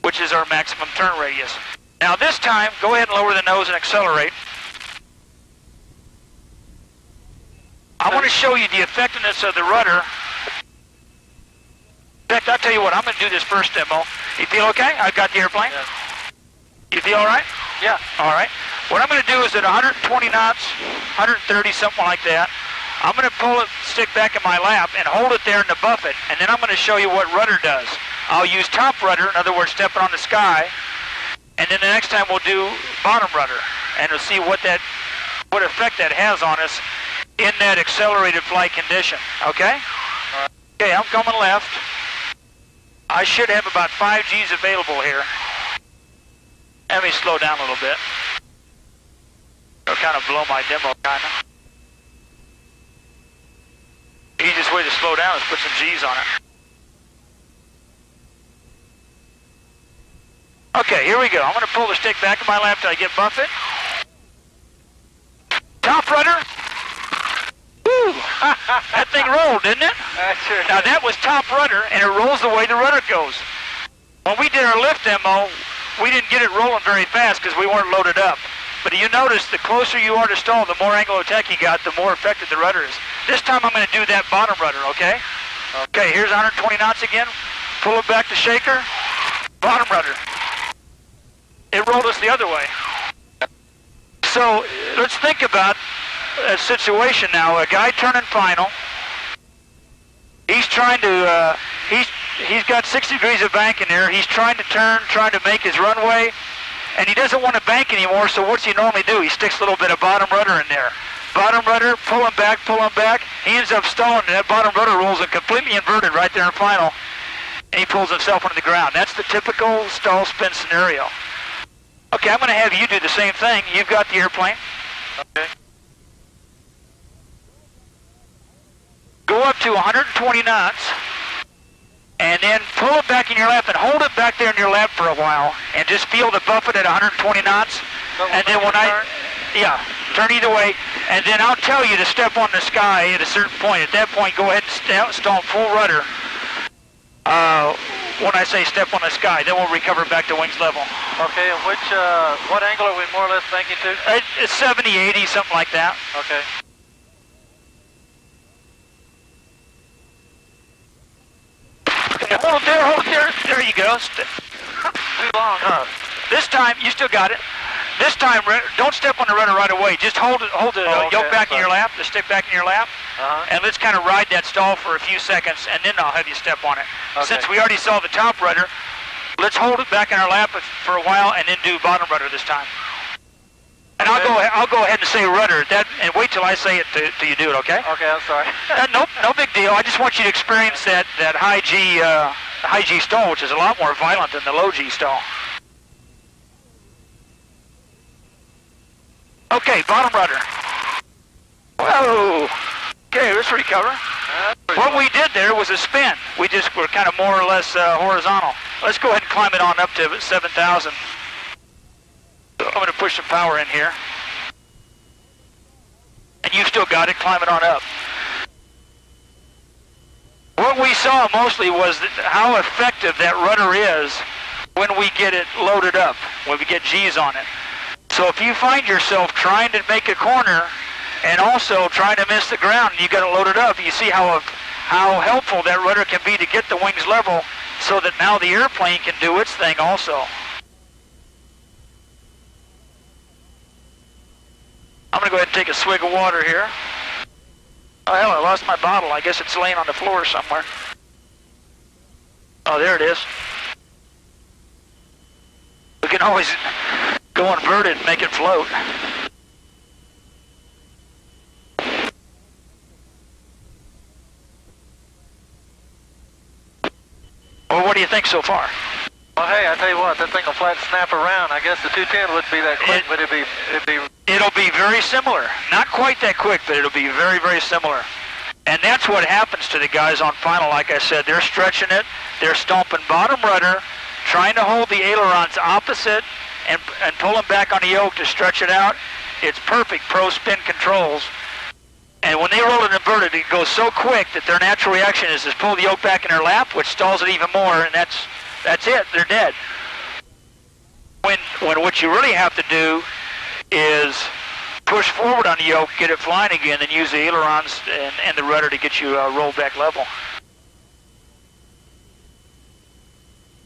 which is our maximum turn radius. Now this time, go ahead and lower the nose and accelerate. I want to show you the effectiveness of the rudder. In fact, I'll tell you what, I'm going to do this first demo. You feel okay? I've got the airplane? Yeah. You feel all right? Yeah. All right. What I'm going to do is at 120 knots, 130, something like that, I'm going to pull the stick back in my lap and hold it there in the buffet, and then I'm going to show you what rudder does. I'll use top rudder, in other words, stepping on the sky, and then the next time we'll do bottom rudder, and we'll see what effect that has on us in that accelerated flight condition, okay? Okay, I'm coming left. I should have about 5 Gs available here. Let me slow down a little bit. It'll kind of blow my demo, kind of. Easiest way to slow down is put some G's on it. Okay, here we go. I'm going to pull the stick back in my lap till I get buffet. Top rudder. Woo! That thing rolled, didn't it? Sure. Now that was top rudder, and it rolls the way the rudder goes. When we did our lift demo, we didn't get it rolling very fast because we weren't loaded up. But you notice the closer you are to stall, the more angle of attack you got, the more effective the rudder is. This time I'm going to do that bottom rudder, okay? Okay, here's 120 knots again. Pull it back to shaker. Bottom rudder. It rolled us the other way. So let's think about a situation now. A guy turning final. He's trying to, he's got 60 degrees of bank in there. He's trying to turn, trying to make his runway, and he doesn't want to bank anymore, so what's he normally do? He sticks a little bit of bottom rudder in there. Bottom rudder, pull him back. He ends up stalling, and that bottom rudder rolls him completely inverted right there in final, and he pulls himself onto the ground. That's the typical stall spin scenario. Okay, I'm going to have you do the same thing. You've got the airplane. Okay. Go up to 120 knots, and then pull it back in your lap and hold it back there in your lap for a while, and just feel the buffet at 120 knots. And then when turn either way, and then I'll tell you to step on the sky at a certain point. At that point, go ahead and stall full rudder. When I say step on the sky, then we'll recover back to wings level. Okay, and what angle are we more or less banking to? It's 70, 80, something like that. Okay. Hold it there. There you go. Too long, huh? This time, you still got it. This time, don't step on the rudder right away. Just hold the yoke back in your lap, the stick back in your lap, and let's kind of ride that stall for a few seconds, and then I'll have you step on it. Okay. Since we already saw the top rudder, let's hold it back in our lap for a while, and then do bottom rudder this time. And okay. I'll go ahead and say rudder and wait till I say it till you do it. Okay? Okay, I'm sorry. No big deal. I just want you to experience that high G stall, which is a lot more violent than the low G stall. Okay, bottom rudder. Whoa. Okay, let's recover. What we did there was a spin. We just were kind of more or less horizontal. Let's go ahead and climb it on up to 7,000. I'm going to push some power in here. And you've still got it. Climb it on up. What we saw mostly was how effective that rudder is when we get it loaded up, when we get G's on it. So if you find yourself trying to make a corner and also trying to miss the ground and you got it loaded up, you see how helpful that rudder can be to get the wings level so that now the airplane can do its thing also. I'm going to go ahead and take a swig of water here. Oh, hell, I lost my bottle. I guess it's laying on the floor somewhere. Oh, there it is. We can always go inverted and make it float. Well, what do you think so far? Well, hey, I tell you what, that thing will flat snap around. I guess the 210 wouldn't be that quick, but it'll be very similar. Not quite that quick, but it'll be very, very similar. And that's what happens to the guys on final. Like I said, they're stretching it. They're stomping bottom rudder, trying to hold the ailerons opposite and pull them back on the yoke to stretch it out. It's perfect pro spin controls. And when they roll it inverted, it goes so quick that their natural reaction is to pull the yoke back in their lap, which stalls it even more, and that's it. They're dead. When what you really have to do is push forward on the yoke, get it flying again, and use the ailerons and the rudder to get you rolled back level.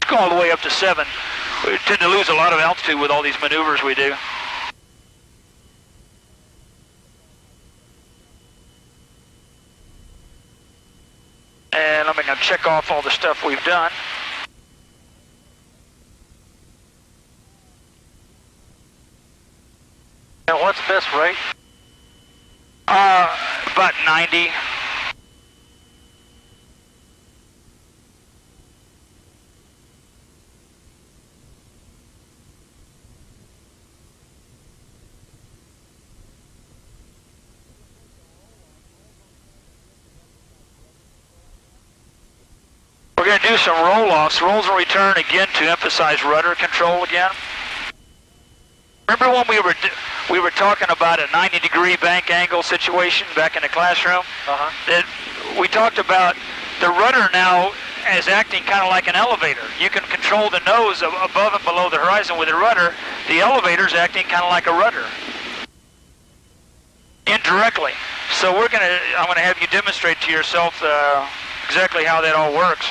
Let's go all the way up to 7. We tend to lose a lot of altitude with all these maneuvers we do. And I'm going to check off all the stuff we've done. And what's best rate? About 90. We're going to do some roll-offs, rolls and return again to emphasize rudder control again. Remember when we were talking about a 90-degree bank angle situation back in the classroom? That we talked about the rudder now as acting kind of like an elevator. You can control the nose above and below the horizon with the rudder. The elevator's acting kind of like a rudder. Indirectly. So I'm going to have you demonstrate to yourself exactly how that all works.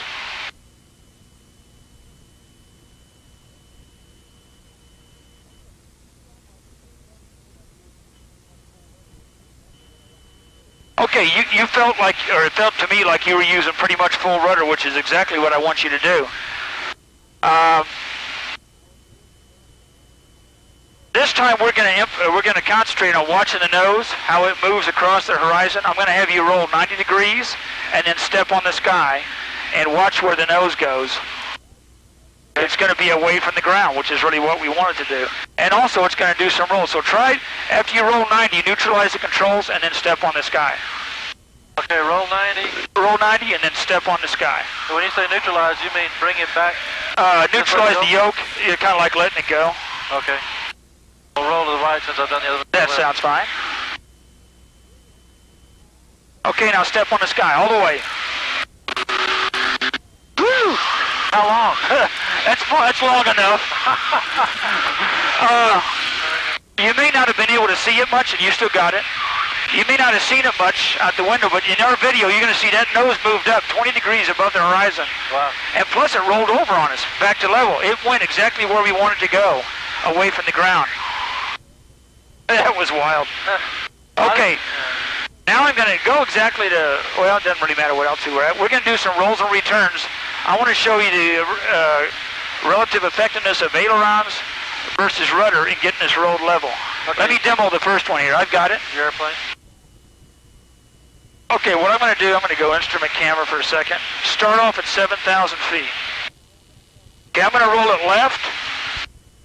Okay, you felt like, or it felt to me like you were using pretty much full rudder, which is exactly what I want you to do. This time we're going to concentrate on watching the nose, how it moves across the horizon. I'm going to have you roll 90 degrees and then step on the sky and watch where the nose goes. It's going to be away from the ground, which is really what we wanted to do. And also it's going to do some rolls. So try, after you roll 90, neutralize the controls and then step on the sky. Okay, roll 90. Roll 90 and then step on the sky. So when you say neutralize, you mean bring it back? Neutralize the yoke, you're kind of like letting it go. Okay. We'll roll to the right since I've done the other. That sounds fine. Okay, now step on the sky, all the way. Woo! How long? That's long enough. You may not have been able to see it much, and you still got it. You may not have seen it much out the window, but in our video, you're going to see that nose moved up 20 degrees above the horizon. Wow. And plus, it rolled over on us, back to level. It went exactly where we wanted to go, away from the ground. That was wild. Okay. Now I'm going to go exactly to, well, it doesn't really matter what else we're at. We're going to do some rolls and returns. I want to show you the relative effectiveness of ailerons versus rudder in getting this rolled level. Okay. Let me demo the first one here. I've got it. Your airplane. Okay, what I'm going to do, I'm going to go instrument camera for a second. Start off at 7,000 feet. Okay, I'm going to roll it left,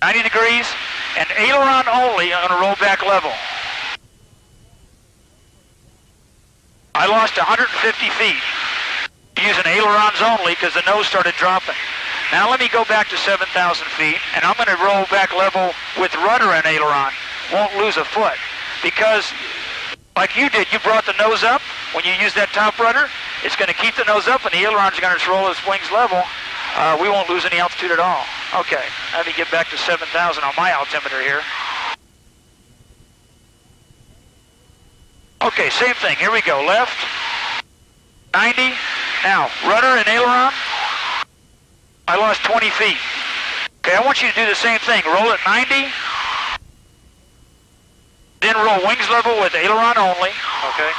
90 degrees, and aileron only, I'm going to roll back level. I lost 150 feet using ailerons only because the nose started dropping. Now let me go back to 7,000 feet, and I'm going to roll back level with rudder and aileron. Won't lose a foot because, like you did, you brought the nose up. When you use that top rudder, it's going to keep the nose up, and the ailerons are going to roll its wings level. We won't lose any altitude at all. Okay, let me get back to 7,000 on my altimeter here. Okay, same thing. Here we go. Left, 90. Now, rudder and aileron. I lost 20 feet. Okay, I want you to do the same thing. Roll it 90. Then roll wings level with aileron only. Okay.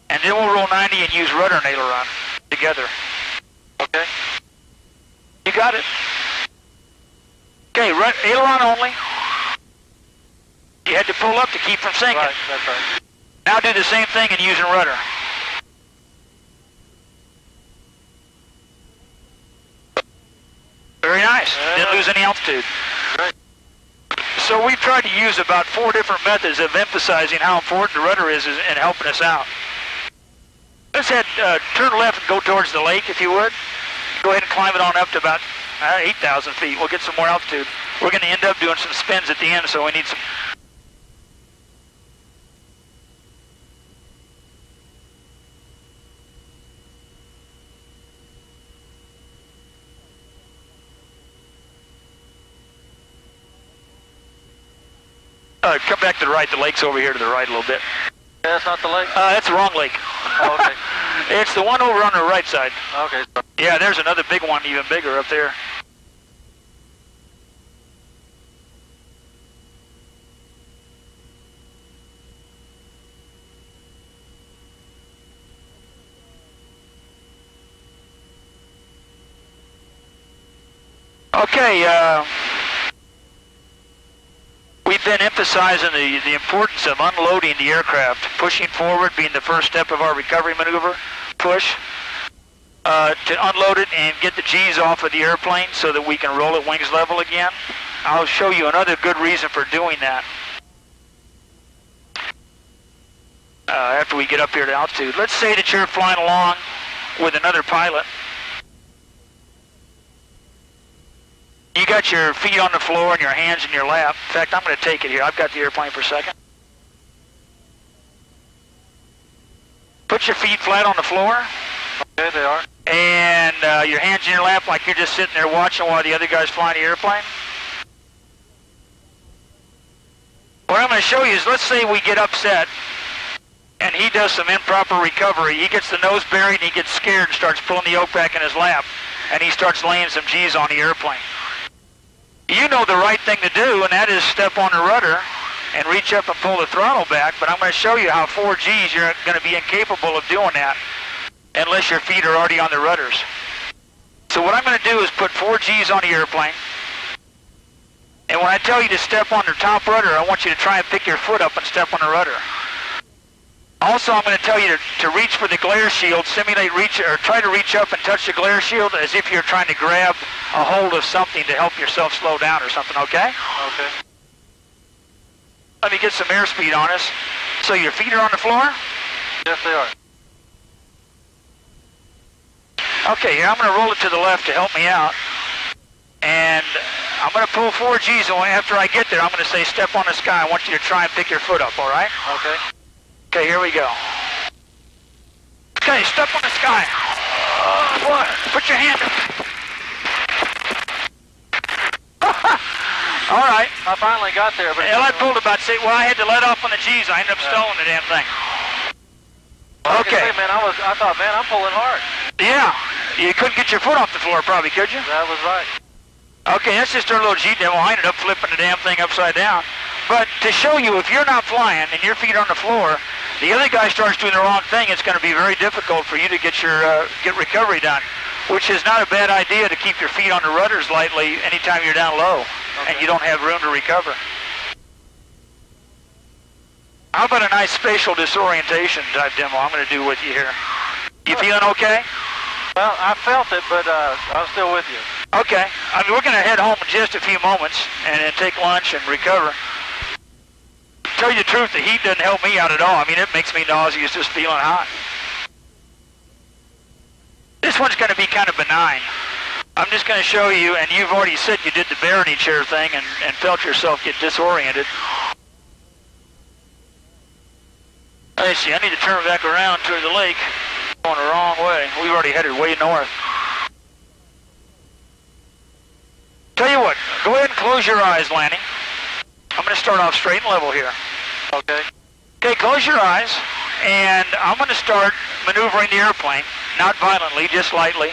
And then we'll roll 90 and use rudder and aileron together. Okay. You got it. Okay, aileron only. You had to pull up to keep from sinking. Right, that's right. Now do the same thing and using rudder. Very nice. Didn't lose any altitude. Right. So we've tried to use about 4 different methods of emphasizing how important the rudder is in helping us out. Let's turn left and go towards the lake, if you would. Go ahead and climb it on up to about 8,000 feet. We'll get some more altitude. We're going to end up doing some spins at the end, so we need some... come back to the right. The lake's over here to the right a little bit. Yeah, that's not the lake? That's the wrong lake. Oh, okay. It's the one over on the right side. Okay. Yeah, there's another big one, even bigger up there. Okay, we've been emphasizing the importance of unloading the aircraft, pushing forward being the first step of our recovery maneuver, push to unload it and get the G's off of the airplane so that we can roll it wings level again. I'll show you another good reason for doing that after we get up here to altitude. Let's say that you're flying along with another pilot You got your feet on the floor and your hands in your lap. In fact, I'm going to take it here. I've got the airplane for a second. Put your feet flat on the floor. Okay, they are. And your hands in your lap like you're just sitting there watching while the other guy's flying the airplane. What I'm going to show you is, let's say we get upset and he does some improper recovery. He gets the nose buried and he gets scared and starts pulling the yoke back in his lap, and he starts laying some G's on the airplane. You know the right thing to do, and that is step on the rudder and reach up and pull the throttle back, but I'm going to show you how 4 G's you're going to be incapable of doing that unless your feet are already on the rudders. So what I'm going to do is put 4 G's on the airplane, and when I tell you to step on the top rudder, I want you to try and pick your foot up and step on the rudder. Also, I'm going to tell you to reach for the glare shield, try to reach up and touch the glare shield as if you're trying to grab a hold of something to help yourself slow down or something, okay? Okay. Let me get some airspeed on us. So your feet are on the floor? Yes, they are. Okay, here, I'm going to roll it to the left to help me out. And I'm going to pull 4 G's away. After I get there, I'm going to say step on the sky. I want you to try and pick your foot up, all right? Okay. Okay, here we go. Okay, step on the sky. Put your hand up. All right. I finally got there, but... Well, I pulled about 6. Well, I had to let off on the G's. I ended up stalling the damn thing. Well, Okay. I man, I thought, man, I'm pulling hard. Yeah. You couldn't get your foot off the floor, probably, could you? That was right. Okay, that's just our little G demo. I ended up flipping the damn thing upside down. But to show you, if you're not flying and your feet are on the floor, the other guy starts doing the wrong thing, it's going to be very difficult for you to get your get recovery done, which is not a bad idea to keep your feet on the rudders lightly anytime you're down low and you don't have room to recover. How about a nice spatial disorientation type demo I'm going to do with you here? You feeling okay? Well, I felt it, but I'm still with you. Okay. I mean, we're going to head home in just a few moments and then take lunch and recover. Tell you the truth, the heat doesn't help me out at all. I mean, it makes me nauseous just feeling hot. This one's going to be kind of benign. I'm just going to show you, and you've already said you did the Barony chair thing and felt yourself get disoriented. Let's see, I need to turn back around to the lake. Going the wrong way. We've already headed way north. Tell you what, go ahead and close your eyes, Lanny. I'm going to start off straight and level here. Okay. Okay, close your eyes, and I'm going to start maneuvering the airplane, not violently, just lightly.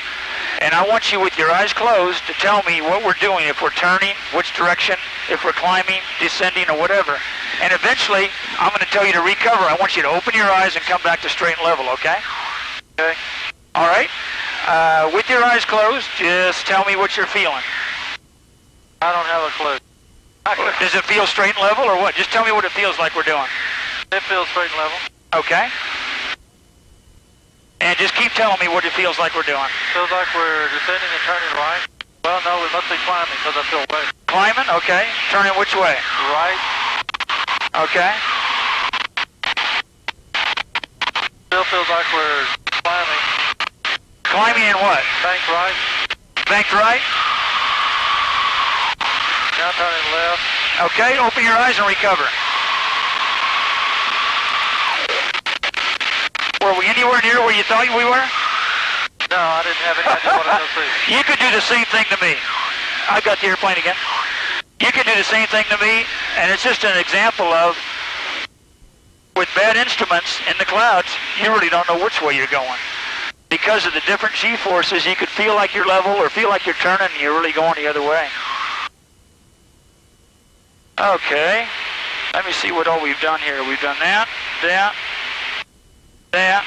And I want you, with your eyes closed, to tell me what we're doing, if we're turning, which direction, if we're climbing, descending, or whatever. And eventually, I'm going to tell you to recover. I want you to open your eyes and come back to straight and level, okay? Okay. All right. With your eyes closed, just tell me what you're feeling. I don't have a clue. Does it feel straight and level or what? Just tell me what it feels like we're doing. It feels straight and level. Okay. And just keep telling me what it feels like we're doing. Feels like we're descending and turning right. Well, no, we must be climbing because I feel wet. Climbing? Okay. Turning which way? Right. Okay. Still feels like we're climbing. Climbing in what? Bank right. Banked right? Now turning left. Okay, open your eyes and recover. Were we anywhere near where you thought we were? No, I didn't have any idea what I was going to see. You could do the same thing to me. I got the airplane again. You could do the same thing to me, and it's just an example of, with bad instruments in the clouds, you really don't know which way you're going. Because of the different G-forces, you could feel like you're level or feel like you're turning and you're really going the other way. Okay, let me see what all we've done here. We've done that, that, that.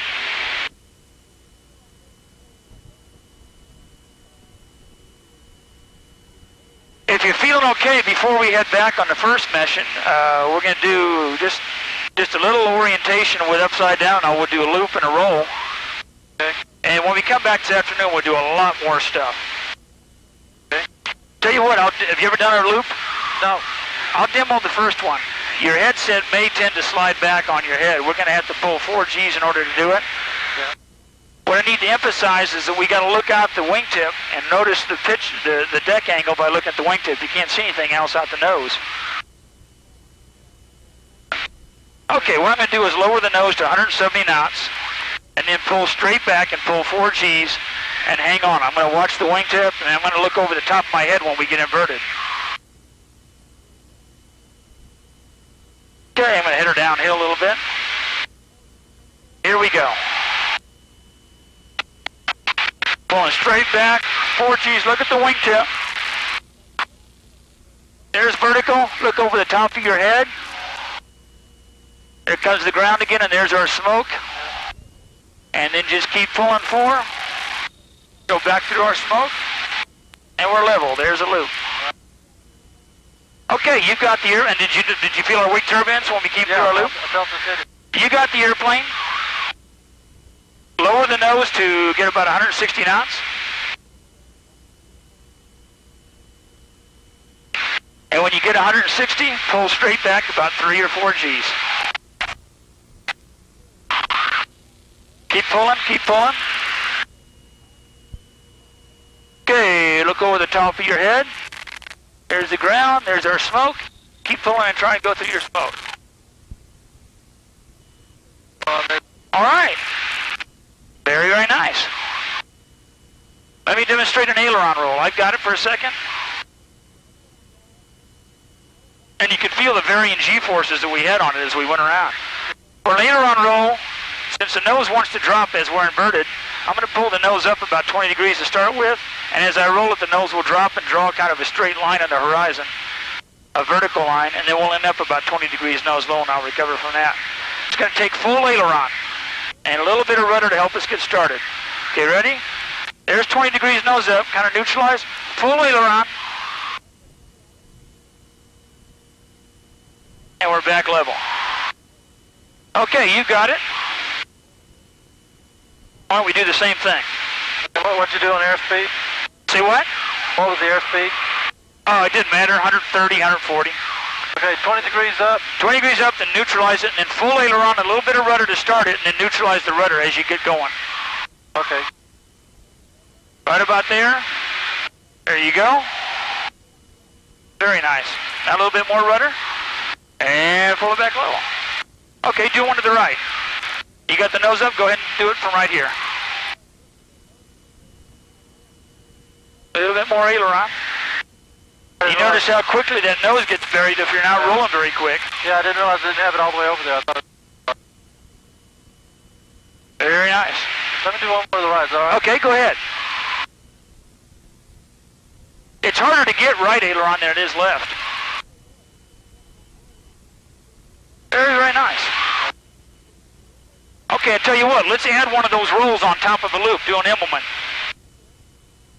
If you're feeling okay, before we head back on the first mission, we're going to do just a little orientation with upside down. Now we'll do a loop and a roll. Okay. And when we come back this afternoon, we'll do a lot more stuff. Okay. Tell you what, have you ever done a loop? No. I'll demo the first one. Your headset may tend to slide back on your head. We're going to have to pull 4 G's in order to do it. Yeah. what I need to emphasize is that we got to look out the wingtip and notice the pitch, the deck angle by looking at the wingtip. You can't see anything else out the nose. Okay, what I'm going to do is lower the nose to 170 knots and then pull straight back and pull 4 Gs and hang on. I'm going to watch the wingtip and I'm going to look over the top of my head when we get inverted. Okay, I'm going to hit her downhill a little bit. Here we go. Pulling straight back, 4 Gs, look at the wingtip. There's vertical, look over the top of your head. There comes the ground again, and there's our smoke. And then just keep pulling 4. Go back through our smoke, and we're level. There's a loop. Okay, you got the air, and did you feel our wing turbines when we came through our loop? I felt the city. You got the airplane. Lower the nose to get about 160 knots. And when you get 160, pull straight back about 3 or 4 Gs. Keep pulling, keep pulling. Okay, look over the top of your head. There's the ground, there's our smoke. Keep pulling and try and go through your smoke. All right. Very, very nice. Let me demonstrate an aileron roll. I've got it for a second. And you could feel the varying G-forces that we had on it as we went around. For an aileron roll, since the nose wants to drop as we're inverted, I'm going to pull the nose up about 20 degrees to start with, and as I roll it, the nose will drop and draw kind of a straight line on the horizon, a vertical line, and then we'll end up about 20 degrees nose low, and I'll recover from that. It's going to take full aileron and a little bit of rudder to help us get started. Okay, ready? There's 20 degrees nose up, kind of neutralized, full aileron, and we're back level. Okay, you got it. Why don't we do the same thing? What'd you do on airspeed? See what? What was the airspeed? Oh, it didn't matter, 130, 140. Okay, 20 degrees up. 20 degrees up, then neutralize it, and then full aileron, a little bit of rudder to start it, and then neutralize the rudder as you get going. Okay. Right about there. There you go. Very nice. Now a little bit more rudder, and pull it back level. Okay, do one to the right. You got the nose up, go ahead and do it from right here. A little bit more aileron. You notice how quickly that nose gets buried if you're not rolling very quick. Yeah, I didn't realize I didn't have it all the way over there. I thought it... Very nice. Let me do one more to the right, is that all right? Okay, go ahead. It's harder to get right aileron than it is left. Very, very nice. Okay, I tell you what, let's add one of those rolls on top of a loop, do an Immelman.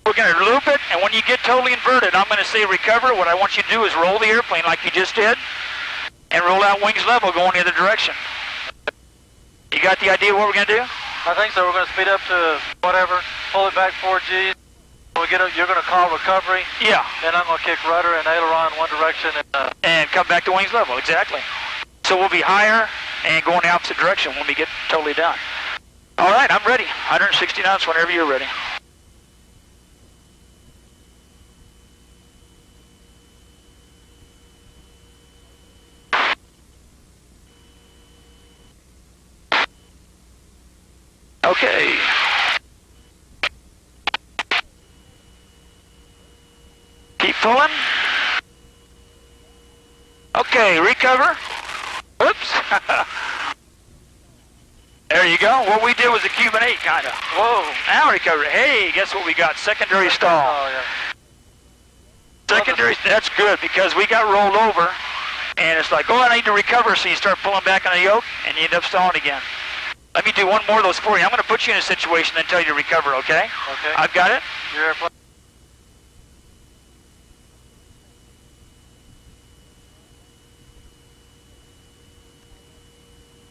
We're going to loop it, and when you get totally inverted, I'm going to say recover. What I want you to do is roll the airplane like you just did, and roll out wings level going the other direction. You got the idea of what we're going to do? I think so. We're going to speed up to whatever, pull it back 4 Gs. We'll get you're going to call recovery. Yeah. Then I'm going to kick rudder and aileron in one direction. And come back to wings level, exactly. So we'll be higher and going the opposite direction when we get totally done. All right, I'm ready. 160 knots whenever you're ready. Okay. Keep pulling. Okay, recover. Oops. There you go. What we did was a Cuban 8, kind of. Whoa. Now recover. Hey, guess what we got? Secondary stall. Oh, yeah. Secondary, that's good because we got rolled over and it's like, oh, I need to recover. So you start pulling back on the yoke and you end up stalling again. Let me do one more of those for you. I'm going to put you in a situation and tell you to recover, okay? Okay. I've got it. Your airplane.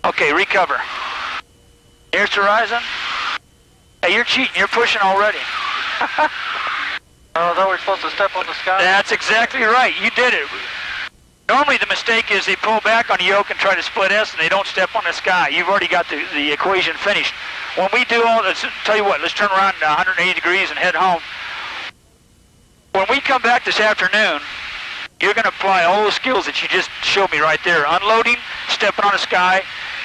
Okay, recover. Here's the horizon. Hey, you're cheating. You're pushing already. Oh, I thought we were supposed to step on the sky? That's exactly right. You did it. Normally the mistake is they pull back on the yoke and try to split S and they don't step on the sky. You've already got the equation finished. when we do all this, tell you what, let's turn around 180 degrees and head home. When we come back this afternoon, you're going to apply all those skills that you just showed me right there. Unloading, stepping on the sky.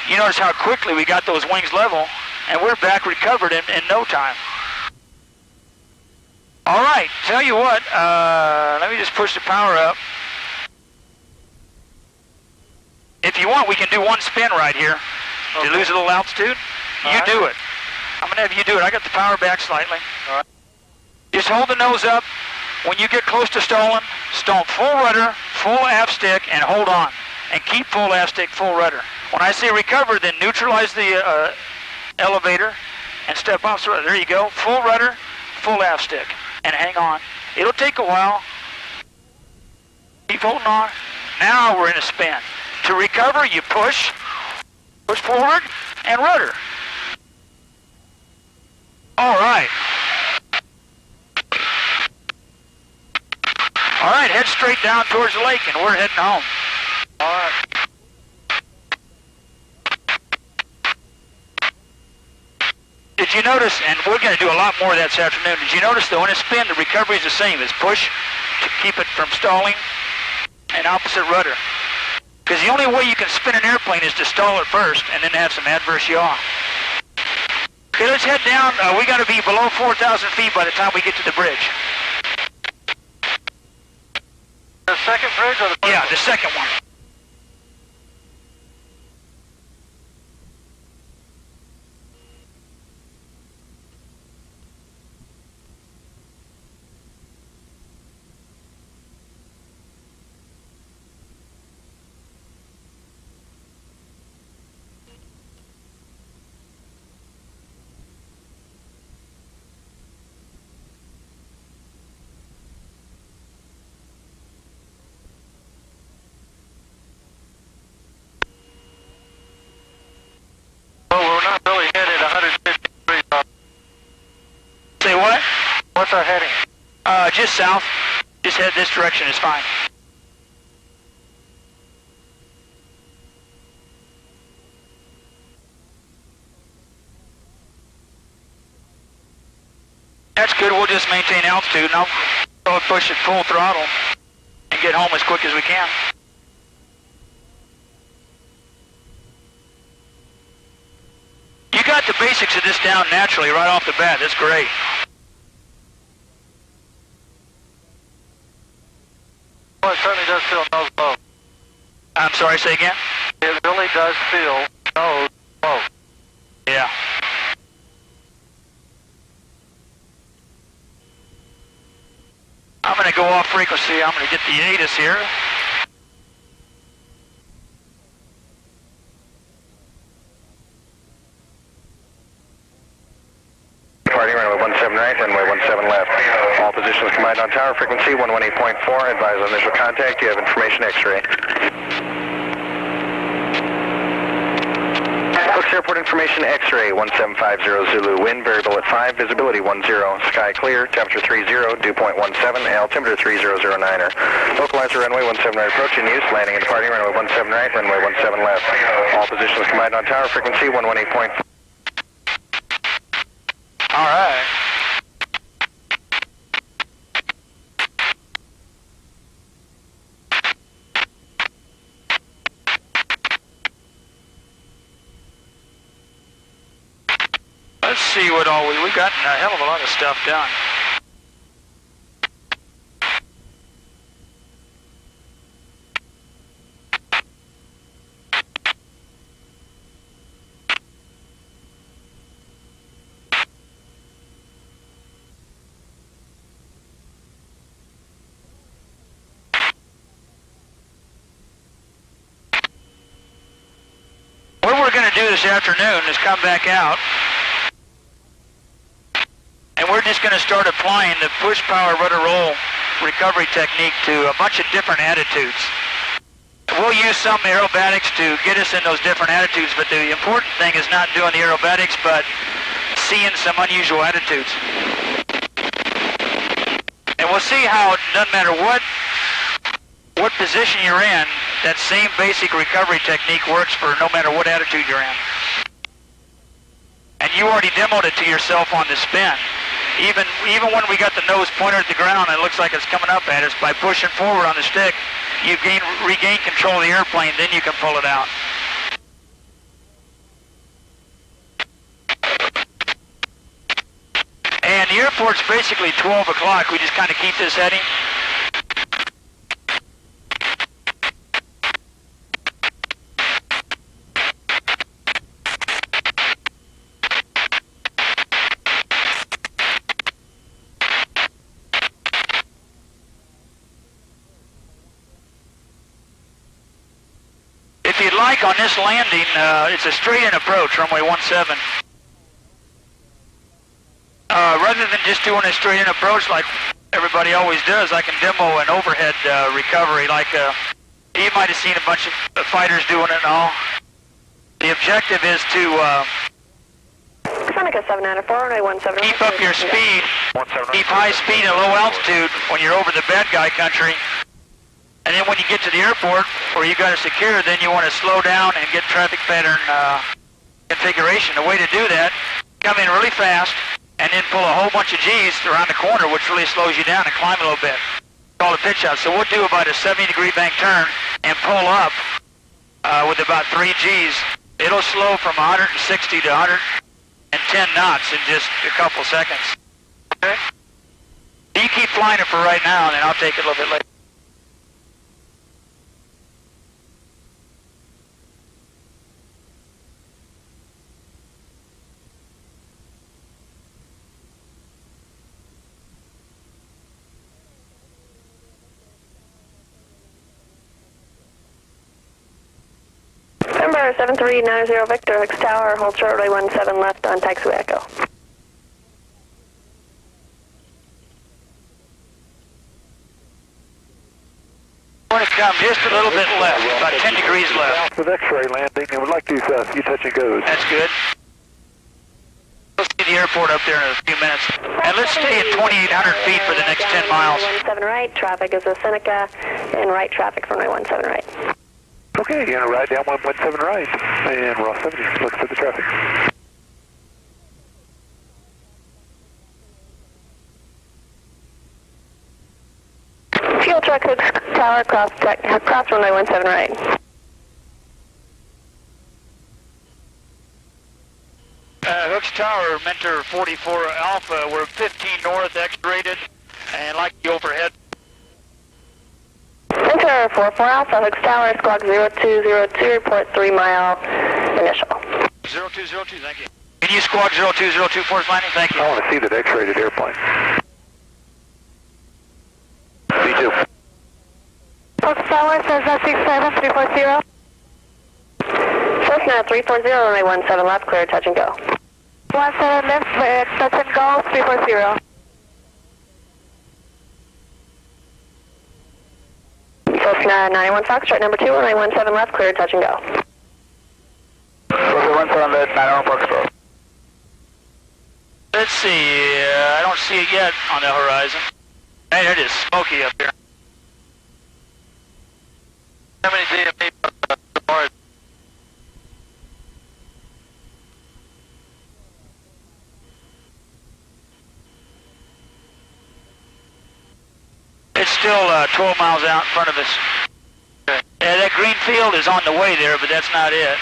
You notice how quickly we got those wings level, and we're back recovered in no time. All right, tell you what, let me just push the power up. If you want, we can do one spin right here. Okay. To lose a little altitude. You do it. I'm going to have you do it. I got the power back slightly. All right. Just hold the nose up. When you get close to stalling, stall full rudder, full aft stick, and hold on. And keep full aft stick, full rudder. When I say recover, then neutralize the elevator and step off the rudder. There you go. Full rudder, full aft stick. And hang on. It'll take a while. Keep holding on. Now we're in a spin. To recover, you push forward, and rudder. All right. All right, head straight down towards the lake, and we're heading home. All right. Did you notice, and we're going to do a lot more of that this afternoon, did you notice that when it's spin, the recovery is the same. It's push to keep it from stalling and opposite rudder. Because the only way you can spin an airplane is to stall it first and then have some adverse yaw. Okay, let's head down. We got to be below 4,000 feet by the time we get to the bridge. The second bridge or the first? Yeah, the second one. What's our heading? Just south. Just head this direction is fine. That's good. We'll just maintain altitude, and I'll push it full throttle and get home as quick as we can. You got the basics of this down naturally right off the bat. That's great. Well, it certainly does feel nose low. I'm sorry, say again? It really does feel nose low. Yeah. I'm going to go off frequency. I'm going to get the ATIS here. Departing runway 17 right, runway 17 left. All positions combined on tower, frequency 118.4. Advise on initial contact. You have information X-ray. Brooks Airport information X-ray 1750 Zulu. Wind variable at 5, visibility 10. Sky clear, temperature 30, dew point 17, altimeter 3009er. Localizer runway 17 right approach in use. Landing and departing runway 17 right, runway 17 left. All positions combined on tower, frequency 118.4. All right. Let's see what all we've gotten a hell of a lot of stuff done. What we're going to do this afternoon is come back out, and we're just going to start applying the push power rudder roll recovery technique to a bunch of different attitudes. We'll use some aerobatics to get us in those different attitudes, but the important thing is not doing the aerobatics, but seeing some unusual attitudes. And we'll see how it doesn't matter what position you're in, that same basic recovery technique works for no matter what attitude you're in. And you already demoed it to yourself on the spin. Even when we got the nose pointed at the ground, it looks like it's coming up at us. By pushing forward on the stick, you regain control of the airplane, then you can pull it out. And the airport's basically 12 o'clock. We just kind of keep this heading. If you'd like, on this landing, it's a straight-in approach, runway 17. Rather than just doing a straight-in approach like everybody always does, I can demo an overhead recovery like you might have seen a bunch of fighters doing it and all. The objective is to Seneca 794, runway 17. keep up your speed, keep high speed at low altitude when you're over the bad guy country. And then when you get to the airport where you got to secure, then you want to slow down and get traffic pattern configuration. The way to do that, come in really fast and then pull a whole bunch of G's around the corner, which really slows you down, and climb a little bit. Call it pitch out. So we'll do about a 70-degree bank turn and pull up with about 3 G's. It'll slow from 160 to 110 knots in just a couple seconds. Okay? You keep flying it for right now, and then I'll take it a little bit later. Number 7390 Victor, Hicks Tower, hold short runway 17 left on taxiway Echo. Want to come just a little bit left, about 10 degrees left. With X-ray landing, and would like to do a few touch and goes. That's good. We'll see the airport up there in a few minutes. And let's stay at 2,800 feet for the next 10 miles. 17 right, traffic is a Seneca, and right traffic for runway 17 right. Okay, you're going to ride down 117 right, and we're off 70, look for the traffic. Fuel truck, Hicks Tower, cross runway 17 right. Hooks Tower, Mentor 44 Alpha, we're 15 north, X-rated, and like the overhead. Mentor 44 Alpha, Hicks Tower, squawk 0202, report 3 mile initial. 0202, thank you. Can you squawk 0202 for us, landing? Thank you. I want to see that X-rated airplane. B2. Hicks Tower, says 67340. Cessna 340, runway 17 left, clear, touch and go. 17 left, touch and go, 340. Cessna 91 Foxtrot, number 2, runway 17 left, clear, touch and go. Okay, 17 left, 91 Foxtrot. Let's see, I don't see it yet on the horizon. Hey, it is smoky up here. How many DME bars? It's still 12 miles out in front of us. Okay. Yeah, that green field is on the way there, but that's not it.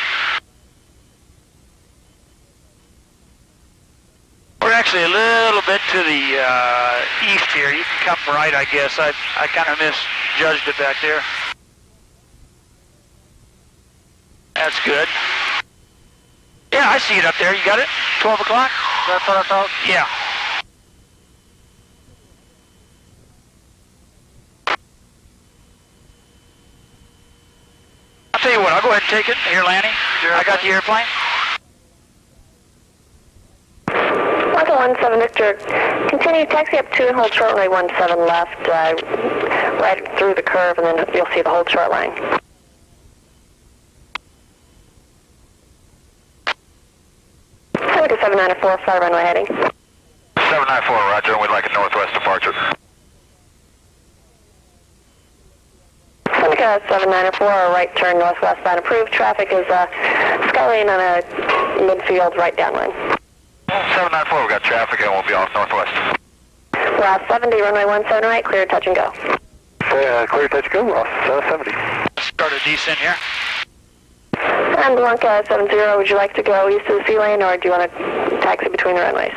We're actually a little bit to the east here. You can come right, I guess. I kind of misjudged it back there. That's good. Yeah, I see it up there. You got it? 12 o'clock? That's what I thought? Yeah. I'll tell you what, I'll go ahead and take it. Here, Lanny. I got the airplane. Delta 17 Victor, continue taxi up 2 and hold short runway 17 left, right through the curve, and then you'll see the hold short line. Seneca 794, fly runway heading. 794, roger, and we'd like a northwest departure. Seneca 794, right turn northwestbound approved. Traffic is Skylane on a midfield right downline. 794, we've got traffic and we'll be off northwest. Ross 70, runway 17 right, clear touch and go. Clear touch go, Ross 70. Start a descent here. And Blanca 70, would you like to go east of the sea lane or do you want to taxi between the runways?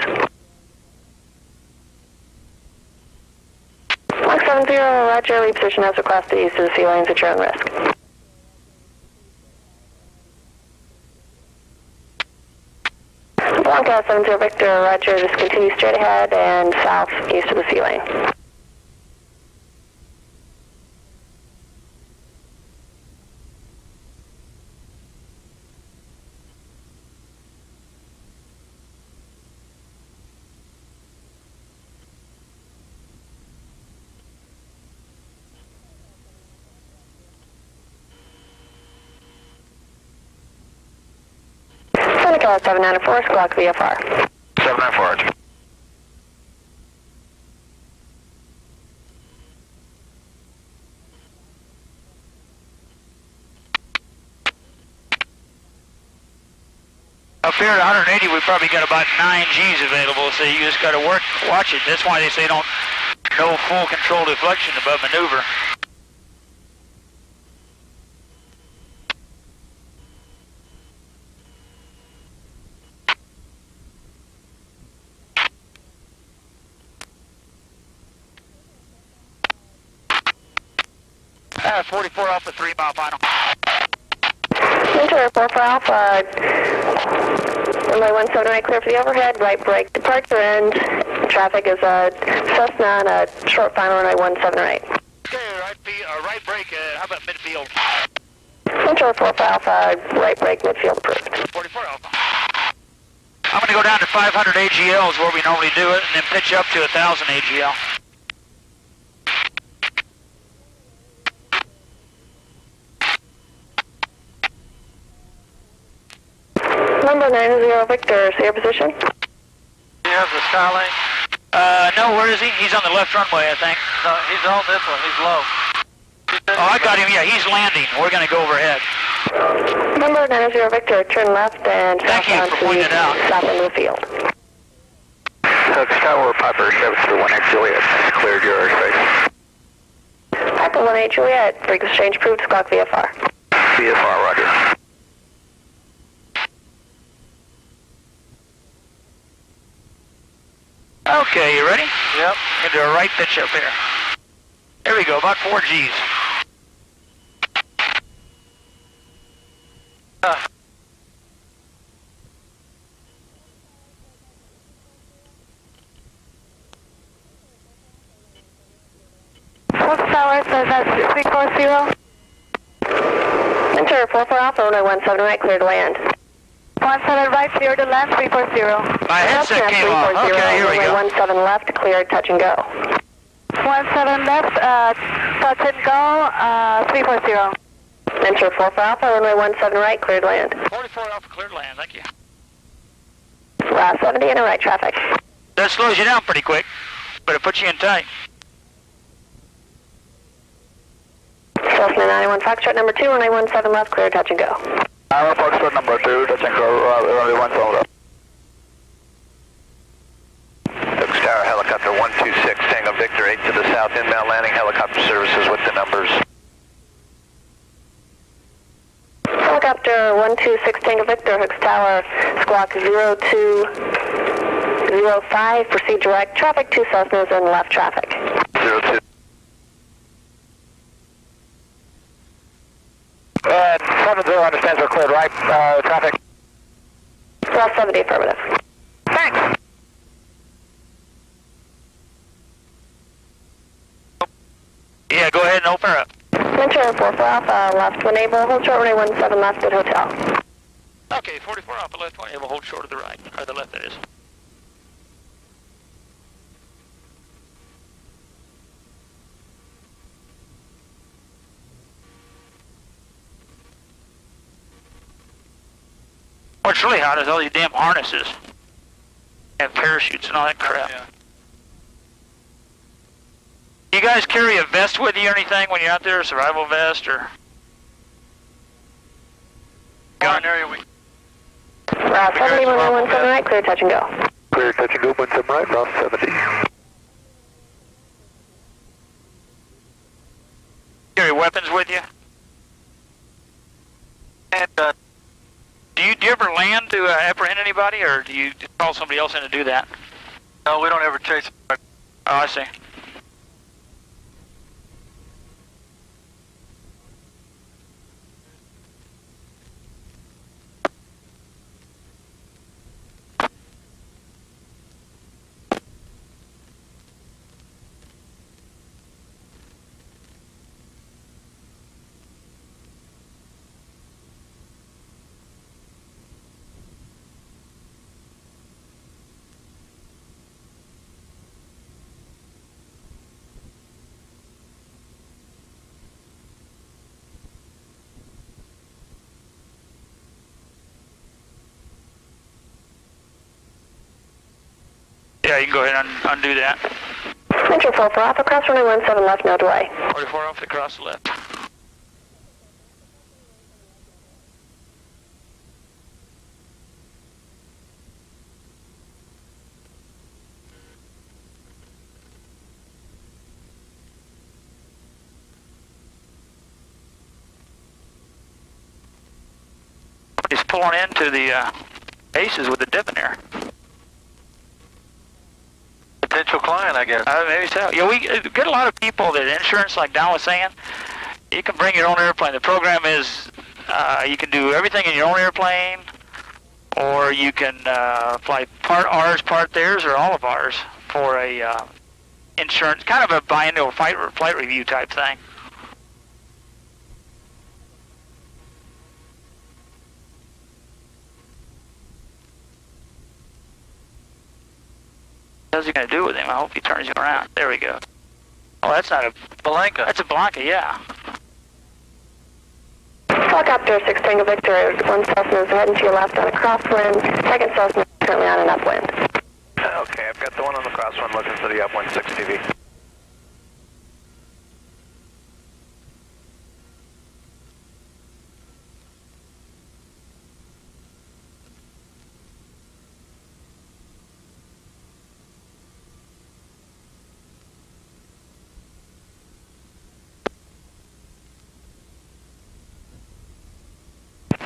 Blanca 70, roger, reposition as requested east of the sea lanes at your own risk. Blanca 70 Victor, roger, just continue straight ahead and south east of the sea lane. Seneca 794, squawk VFR. 794. Up here at 180, we probably got about 9 Gs available, so you just got to watch it. That's why they say no full control deflection above maneuver. Ah, 44 Alpha, 3 mile final. Center 44 Alpha, runway 17 right, clear for the overhead, right brake departure, and traffic is a Cessna and a short final runway 17 right. Okay, right brake, how about midfield? Center 44 Alpha, right brake midfield approved. 44 Alpha. I'm going to go down to 500 AGL is where we normally do it, and then pitch up to 1,000 AGL. Number 90 Victor, see your position? He has the Skylane? No, where is he? He's on the left runway, I think. No, he's on this one, he's low. Oh, I got him, yeah, he's landing. We're going to go overhead. Number 90 Victor, turn left and Thank you south for onto pointing it out. south end of the field. Hook Tower, Piper 731 Juliet, cleared your airspace. Piper 18 Juliet, brig exchange approved, squawk VFR. VFR, roger. Okay, you ready? Yep. Gonna do a right pitch up here. There we go, about 4 Gs. Waltz Tower says that's 340. Enter 44 Alpha, runway 17 right, clear to land. 17 right, clear to land, 340. My headset came off. Okay, here we go. Runway 17 left, clear, touch and go. 17 left, touch and go, 340. Enter 44 Alpha, runway 17 right, clear to land. 44 Alpha, cleared land, thank you. 70 and a right traffic. That slows you down pretty quick, but it puts you in tight. Cessna 91 Foxtrot number 2, runway 17 left, clear, touch and go. Iowa Foxtrot number 2, touch and go, runway 17 left. Hook Tower, helicopter 126, Tango Victor 8 to the south, inbound landing, helicopter services with the numbers. Helicopter 126 Tango Victor, Hooks Tower, squawk 0205, proceed direct, traffic 2 Cessnas and left traffic. 02. 70 understands we're cleared right, traffic. Ross 70 affirmative. Thanks. Yeah, go ahead and open her up. Enter 44 Alpha, left when able, hold short runway 17 left at hotel. Okay, 44 Alpha, left one, able, hold short of the right, or the left that is. What's really hot is all these damn harnesses. And parachutes and all that crap. Yeah. You guys carry a vest with you or anything when you're out there, a survival vest or? Gun area we... Ross 70, runway 17 right, clear, touch and go. Clear, touch and go, 17 right, Ross 70. Carry weapons with you? And, Do you ever land to apprehend anybody, or do you call somebody else in to do that? no, we don't ever chase. Oh, I see. Yeah, you can go ahead and undo that. Metro 44 Alpha, cross runway 17 left, no delay. 44 off the cross the left. He's pulling into the Aces with the debonair. Potential client, I guess. Maybe so. Yeah, we get a lot of people that insurance, like Don was saying, you can bring your own airplane. The program is you can do everything in your own airplane, or you can fly part ours, part theirs, or all of ours for a insurance, kind of a biannual flight review type thing. What's he going to do with him? I hope he turns him around. There we go. Oh, that's not a Blanca. That's a Blanca, yeah. Helicopter 6 Tango Victor, 1 Cessna is heading to your left on a crosswind. Second Cessna is currently on an upwind. Okay, I've got the one on the crosswind looking for the upwind 6 TV.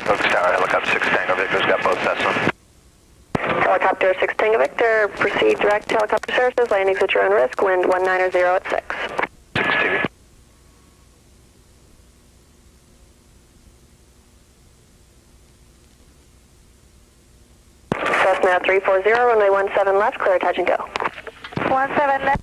Focus Tower, helicopter 6 Tango Victor's got both Cessna. Helicopter 6 Tango Victor, proceed direct to helicopter services, landings at your own risk, wind 190 at 6. 6 TV. Cessna 340, runway 17 left, clear touch and go. 17 left.